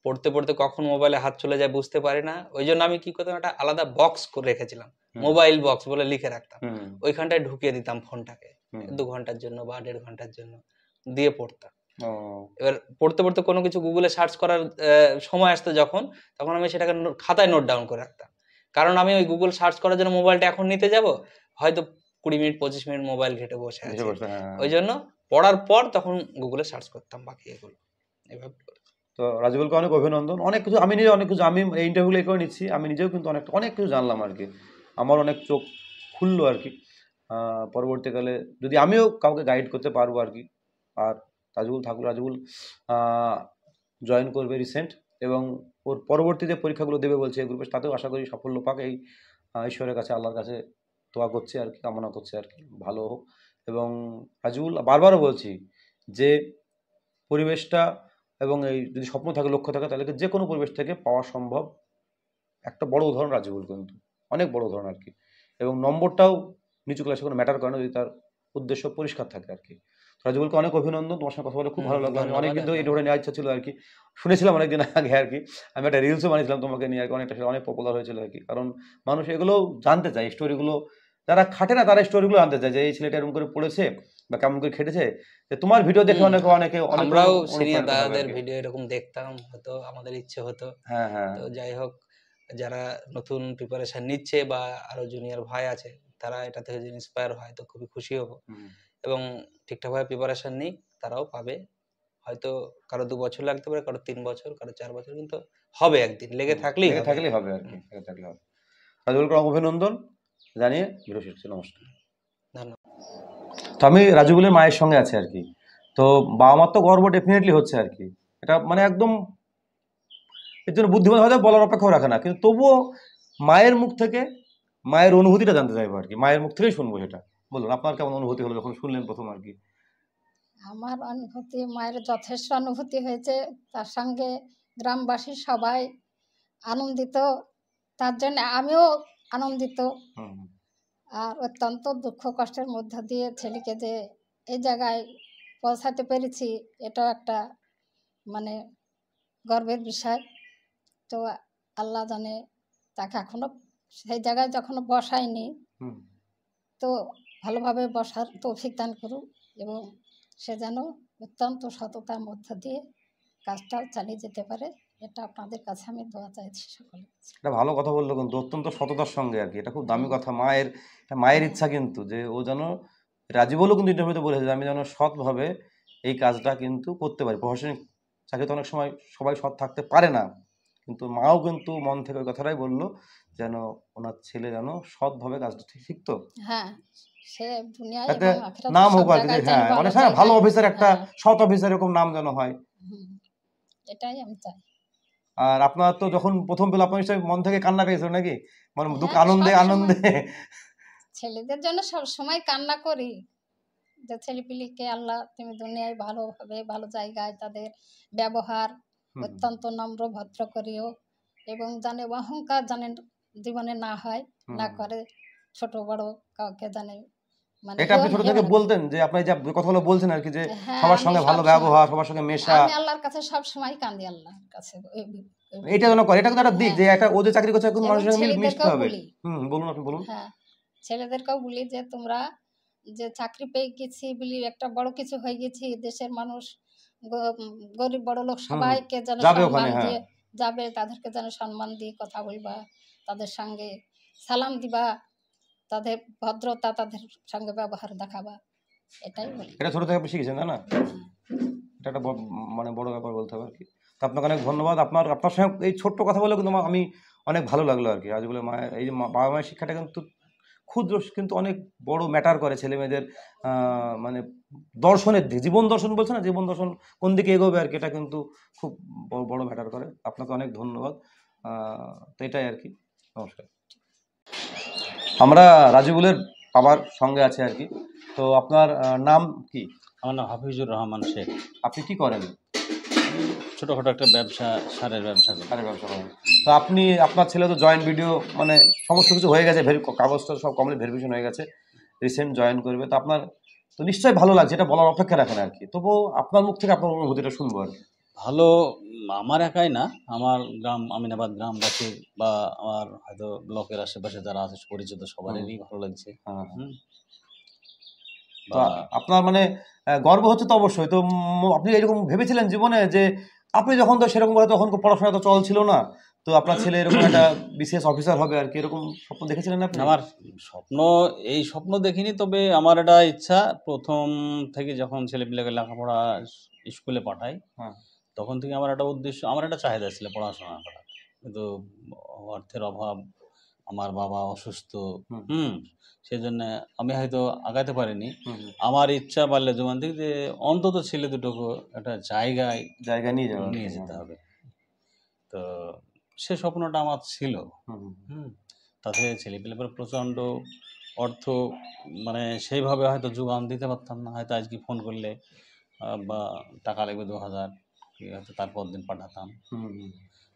পড়তে পড়তে কখন মোবাইলে হাত চলে যায় বুঝতে পারি না। ওই জন্য আমি কি করতাম, একটা আলাদা বক্স করে রেখেছিলাম, মোবাইল বক্স বলে লিখে রাখতাম, ওইখানটায় ঢুকিয়ে দিতাম ফোনটাকে 2 ঘন্টার জন্য বা 1.5 ঘন্টার জন্য, দিয়ে পড়তাম। এবার পড়তে পড়তে কোনো কিছু গুগলে সার্চ করার সময় আসতো যখন, তখন আমি সেটাকে খাতায় নোট ডাউন করে রাখতাম, কারণ আমি ওই গুগল সার্চ করার জন্য মোবাইলটা এখন নিতে যাব, হয়তো 20 মিনিট 25 মিনিট মোবাইল ঘেটে বসে আছি, ওই জন্য পড়ার পর তখন গুগলে সার্চ করতাম বাকি এগুলো এভাবে। তো রাজীবুলকে অনেক অভিনন্দন, অনেক কিছু আমি নিজে অনেক কিছু আমি এই ইন্টারভিউগুলো করে নিচ্ছি, আমি নিজেও কিন্তু অনেক কিছু জানলাম আর কি, আমার অনেক চোখ খুললো আর কি। পরবর্তীকালে যদি আমিও কাউকে গাইড করতে পারবো আর কি। আর রাজীবুল জয়েন করবে রিসেন্ট, এবং ওর পরবর্তী যে পরীক্ষাগুলো দেবে বলছে এই গ্রুপে, তাতেও আশা করি সাফল্য পাক, এই ঈশ্বরের কাছে আল্লাহর কাছে দোয়া করছে আর কি, কামনা করছে আর কি ভালো হোক। এবং রাজীবুল বারবারও বলছি যে পরিবেশটা এবং এই যদি স্বপ্ন থাকে, লক্ষ্য থাকে, তাহলে যে কোনো পরিবেশ থেকে পাওয়া সম্ভব। একটা বড় উদাহরণ রাজীবুল, কিন্তু অনেক বড় উদাহরণ আর কি। এবং নম্বরটাও নিচু ক্লাসে কোনো ম্যাটার করে না যদি তার উদ্দেশ্য পরিষ্কার থাকে আর কি। রাজীবুলকে অনেক অভিনন্দন, তোমার সঙ্গে কথা বলে খুব ভালো লাগলো। আমি অনেক কিন্তু এই ধরে নেওয়ার ইচ্ছা ছিল আর কি, শুনেছিলাম অনেকদিন আগে আর কি, আমি একটা রিলসও বানিয়েছিলাম তোমাকে নিয়ে আর কি, অনেক পপুলার হয়েছিল আর কি, কারণ মানুষ এগুলো জানতে চায়, স্টোরিগুলো যারা খাটে না তারা স্টোরিগুলো জানতে চায়, যে এই ছেলেটা এরকম করে পড়েছে বা কেমন করে খেটেছে। যে তোমার ভিডিও দেখে অনেকে আমরাও সিনিয়র দাদাদের ভিডিও এরকম দেখতাম, হয়তো আমাদের ইচ্ছে হতো। তো যাই হোক, যারা নতুন প্রিপারেশন নিচ্ছে বা আরো জুনিয়র ভাই আছে, তারা এটা থেকে যে ইন্সপায়ার হয় তো খুবই খুশি হব। এবং ঠিকঠাকভাবে প্রিপারেশন নিক, তারাও পাবে। হয়তো কারো 2 বছর লাগতে পারে, কারো 3 বছর, কারো 4 বছর, কিন্তু হবে একদিন, লেগে থাকলেই হবে আর কি, লেগে থাকলে হবে। রাজীবুলকে অভিনন্দন জানিয়ে ভিডিও শেষ করছি, নমস্কার, ধন্যবাদ। তো আমি রাজীবুলের মায়ের সঙ্গে আছি আর কি। তো বাবা মার তো গর্ব ডেফিনেটলি হচ্ছে আর কি, এটা মানে একদম এর জন্য বুদ্ধিমান হয়তো বলার অপেক্ষাও রাখে না, কিন্তু তবুও মায়ের মুখ থেকে মায়ের অনুভূতিটা জানতে চাইবো আর কি, মায়ের মুখ থেকেই শুনবো সেটা। বলুন আপনার কেমন অনুভূতি হলো যখন শুনলেন প্রথম আর কি? আমার অনুভূতি, মায়ের যথেষ্ট অনুভূতি হয়েছে, তার সঙ্গে গ্রামবাসী সবাই আনন্দিত, তার জন্য আমিও আনন্দিত। আর অত্যন্ত দুঃখ কষ্টের মধ্য দিয়ে ছেলেকে যে এই জায়গায় পৌঁছাতে পেরেছি, এটাও একটা মানে গর্বের বিষয়। তো আল্লাহ জানে তাকে এখনো সেই জায়গায় যখন বসায়নি, তো ভালোভাবে বসার তৌফিক দান করুন, এবং সে যেন অত্যন্ত সততার মধ্য দিয়ে কাজটা চালিয়ে যেতে পারে, এটা আপনাদের কাছে আমি দোয়া চাইছি সকলে। এটা ভালো কথা বললো, কিন্তু অত্যন্ত সততার সঙ্গে আর কি, এটা খুব দামি কথা। মায়ের ইচ্ছা কিন্তু যে ও যেন, রাজীবুলও কিন্তু ইন্টারভিউতে বলেছে যে আমি যেন সৎভাবে এই কাজটা কিন্তু করতে পারি। প্রশাসনিক চাকরিতে অনেক সময় সবাই সৎ থাকতে পারে না, কিন্তু মাও কিন্তু মন থেকে ওই কথাটাই বললো যেন ওনার ছেলে যেন সৎভাবে কাজটা শিখতো। হ্যাঁ, সে দুনিয়ায় নাম হোক আর কি, হ্যাঁ অনেক সময় ভালো অফিসার, একটা সৎ অফিসার এরকম নাম যেন হয়, এটাই আমি চাই। আর আপনার তো যখন প্রথম পেল আপনার নিশ্চয়ই মন থেকে কান্না পেয়েছিল নাকি, মানে দুঃখ আনন্দে? ছেলেদের জন্য সব সময় কান্না করি, যে ছেলেপিলিকে আল্লাহ তুমি দুনিয়ায় ভালোভাবে ভালো জায়গায় তাদের ব্যবহার অত্যন্ত নম্র ভদ্র করিও, এবং জানে অহংকার জানেন জীবনে না হয়, না করে, ছোট বড় কাউকে জানে মানে। এটা আপনি ছোট থেকে বলতেন যে আপনি যে কথাগুলো বলছেন আর কি, যে সবার সঙ্গে ভালো ব্যবহার, সবার সঙ্গে মেশা। আমি আল্লাহর কাছে সব সময় কাঁদি, আল্লাহর কাছে এটা যেন করে, এটা কিন্তু একটা দিক যে একটা ও যে চাকরি করছে কোন মানুষের সঙ্গে মিশতে হবে। বলুন, আপনি বলুন। হ্যাঁ, ছেলেদেরকেও বলি যে তোমরা যে চাকরি পেয়ে গেছি বলি, একটা বড় কিছু হয়ে গেছি, দেশের মানুষ গরিব বড় লোক সবাইকে যেন সম্মান দিয়ে যাবে, তাদেরকে যেন সম্মান দিয়ে কথা বলবা, তাদের সঙ্গে সালাম দিবা, তাদের ভদ্রতা, তাদের সঙ্গে ব্যবহার দেখাবা, এটাই বলি। এটা ছোট থেকে শিখেছেন না? এটা একটা মানে বড় ব্যাপার বলতে হবে আর কি। তো আপনাকে অনেক ধন্যবাদ, আপনার সঙ্গে এই ছোট্ট কথা বলে কিন্তু আমি অনেক ভালো লাগলো আর কি। আজ বলে মায়ের এই যে বাবা মায়ের শিক্ষাটা কিন্তু ক্ষুদ্র কিন্তু অনেক বড় ম্যাটার করে ছেলে মেয়েদের, মানে দর্শনের দিক, জীবন দর্শন বলছে না, জীবন দর্শন কোন দিকে এগোবে আর কি, এটা কিন্তু খুব বড় ম্যাটার করে। আপনাকে অনেক ধন্যবাদ। তো এটাই আর কি, নমস্কার। আমরা রাজীবুলের বাবার সঙ্গে আছে আর কি। তো আপনার নাম কি? আমার নাম হাফিজুর রহমান শেখ। আপনি কি করেন? ছোটখাটো একটা ব্যবসা, সারের ব্যবসা করেন। তো আপনি, আপনার ছেলে তো জয়েন্ট ভিডিও মানে সমস্ত কিছু হয়ে গেছে, কাগজটা সব কমপ্লিট ভেরিফিকেশন হয়ে গেছে, রিসেন্ট জয়েন করবে, তো আপনার তো নিশ্চয়ই ভালো লাগছে, এটা বলার অপেক্ষা রাখেন আর কি। তবুও আপনার মুখ থেকে আপনার অনুভূতিটা শুনবো আর কি। ভালো, আমার একাই না, আমার গ্রাম আমিনাবাদ গ্রামবাসী বা আমার হয়তো ব্লকের আশেপাশে যারা আছে পরিচিত সবারই ভালো লাগছে। তো আপনার মানে গর্ব হচ্ছে তো অবশ্যই। তো আপনি এরকম ভেবেছিলেন জীবনে যে আপনি যখন তো সেরকম করে তখন পড়াশোনা তো চল ছিল না, তো আপনার ছেলে এরকম একটা বিশেষ অফিসার হবে আর কি, এরকম স্বপ্ন দেখেছিলেন আপনি? আমার স্বপ্ন, এই স্বপ্ন দেখিনি, তবে আমার একটা ইচ্ছা প্রথম থেকে, যখন ছেলেপিলেকে লেখাপড়া স্কুলে পাঠাই তখন থেকে আমার একটা উদ্দেশ্য, আমার একটা চাহিদা ছিল পড়াশোনা করার, কিন্তু অর্থের অভাব, আমার বাবা অসুস্থ, সেজন্য আমি হয়তো আগাতে পারিনি। আমার ইচ্ছা বাল্য জীবন থেকে যে অন্তত ছেলে দুটোকে একটা জায়গায় নিয়ে যেতে হবে, তো সে স্বপ্নটা আমার ছিল। তাতে ছেলেপিলের প্রচণ্ড অর্থ মানে সেইভাবে হয়তো যোগান দিতে পারতাম না, হয়তো আজকে ফোন করলে বা টাকা লাগবে 2000, হয়তো তারপর দিন পাঠাতাম,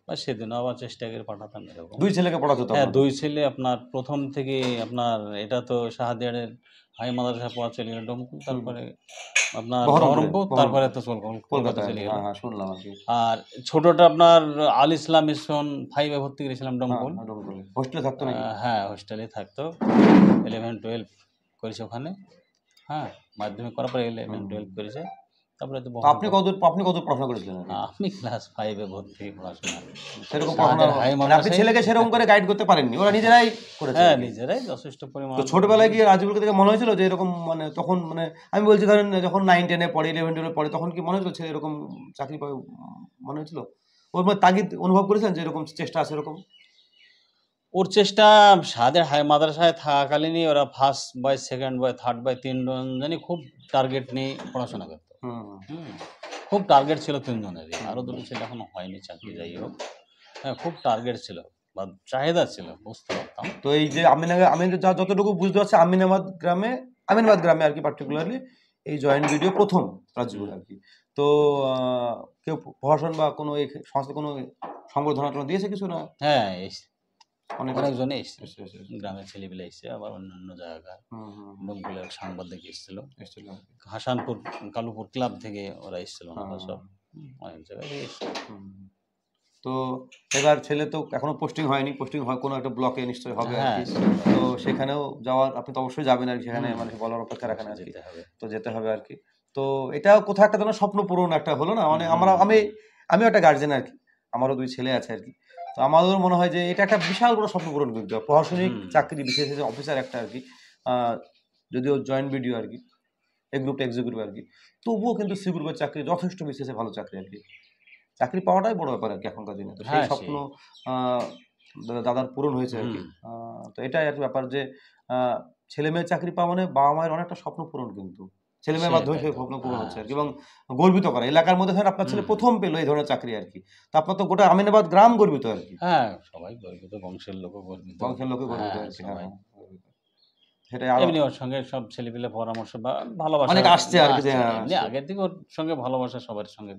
বা সেদিনও আবার চেষ্টা করে পাঠাতাম এরকম। 2 ছেলেকে পড়াতো? হ্যাঁ, 2 ছেলে। আপনার প্রথম থেকে আপনার এটা তো শাহাদিয়ারের হাই মাদ্রাসা পড়া চলে গেল ডমকুল, তারপরে আপনার বহরমপুর, তারপরে তো কলকাতা চলে গেল। শুনলাম আর কি। আর ছোটটা আপনার আল ইসলাম মিশন 5-এ ভর্তি করেছিলাম ডমকুল, হোস্টেলে থাকতো নাকি? হ্যাঁ, হোস্টেলে থাকতো। 11-12 করেছে ওখানে। হ্যাঁ, মাধ্যমিক করার পরে 11-12 করেছে। তারপরে তো আপনি কত পড়াশোনা করেছিলেন? আমি ক্লাস 5-এ ভর্তি পড়াশোনা। সেরকম পড়াশোনা আপনি ছেলেকে সেরকম করে গাইড করতে পারেননি, ওরা নিজেরাই করেছে? হ্যাঁ, নিজেরাই যথেষ্ট পরিমাণ। তো ছোটবেলায় গিয়ে রাজীবুলকে দেখে মনে হয়েছিল যে এরকম, মানে তখন মানে আমি বলছি ধরেন যখন 9-10-এ পড়ে, 11-12-এ পড়ে, তখন কি মনে হয়েছিল ছেলে এরকম চাকরি পাবে মনে হয়েছিল? ওর মধ্যে তাগিদ অনুভব করেছেন যে এরকম চেষ্টা আছে? এরকম ওর চেষ্টা শাহাদের হাই মাদ্রাসায় থাকাকালীনই ওরা first boy, second boy, third বয় 3 জন জানি খুব টার্গেট নিয়ে পড়াশোনা করতো। খুব টার্গেট ছিল 3 জনেরই, আরও 2 ছেলে এখনো হয়নি চাকরি, যাই হোক। হ্যাঁ, খুব টার্গেট ছিল বা চাহিদা ছিল, বুঝতে পারতাম। তো এই যে আমি যতটুকু বুঝতে পারছি আমিনাবাদ গ্রামে আর কি পার্টিকুলারলি এই জয়েন্ট ভিডিও প্রথম রাজীবুল আর কি। তো কেউ প্রশাসন বা কোনো এই সংস্থা কোনো সংবর্ধনা দিয়েছে কিছু না? হ্যাঁ, অনেকজনে এসছে, গ্রামের ছেলেপিলে এসছে, আবার অন্যান্য জায়গায় ডমকুলের সাংবাদিক এসেছিল, হাসানপুর কালুপুর ক্লাব থেকে ওরা এসেছিল, সব অনেক জায়গায় এসছে। তো এবার ছেলে তো এখনো পোস্টিং হয়নি, পোস্টিং হয় কোনো একটা ব্লকে নিশ্চয়ই হবে আর কি। তো সেখানেও যাওয়ার, আপনি তো অবশ্যই যাবেন আর কি, সেখানে মানে বলার অপেক্ষা রাখেন আর কি, তো যেতে হবে আর কি। তো এটা কোথাও একটা যেন স্বপ্ন পূরণ একটা হলো না, মানে আমিও একটা গার্জেন আর কি, আমারও 2 ছেলে আছে আর কি। তো আমাদের মনে হয় যে এটা একটা বিশাল বড় স্বপ্ন পূরণ করতে হবে, প্রশাসনিক চাকরি, বিশেষ অফিসার একটা আর কি, যদিও জয়েন্ট ভিডিও আর কি, এই গ্রুপটা এক্সিকিউটিভ আর কি, তবুও কিন্তু সি গ্রুপের চাকরি যথেষ্ট বিশেষে ভালো চাকরি আর কি, চাকরি পাওয়াটাই বড় ব্যাপার আর কি এখনকার দিনে। তো সেই স্বপ্ন দাদার পূরণ হয়েছে আর কি। তো এটাই আর কি ব্যাপার যে ছেলে মেয়ের চাকরি পাওয়া মানে বাবা মায়ের অনেকটা স্বপ্ন পূরণ, কিন্তু ছেলে মেয়ের মাধ্যমে সেই স্বপ্ন পূরণ হচ্ছে আর কি, এবং গর্বিত করা এলাকার মধ্যে আপনার ছেলে প্রথম পেলো এই ধরনের চাকরি আর কি। তো আপনার তো গোটা আমিনাবাদ গ্রাম গর্বিত আর কি। হ্যাঁ, সবাই গর্বিত, বংশের লোকও গর্বিত আর কি। এমনি ওর সঙ্গে সব ছেলেপিলে পরামর্শ বা ভালোবাসা অনেক আসছে আর কি, আগের থেকে ওর সঙ্গে ভালোবাসা সবার সঙ্গে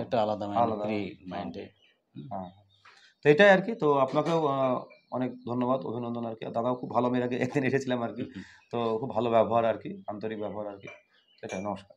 একটা আলাদা মাইন্ডে। তো এটাই আর কি। তো আপনাকেও অনেক ধন্যবাদ, অভিনন্দন আর কি। দাদাও খুব ভালো, মেয়ের আগে একদিন এসেছিলাম আর কি, তো খুব ভালো ব্যবহার আর কি, আন্তরিক ব্যবহার আর কি। সেটা নমস্কার।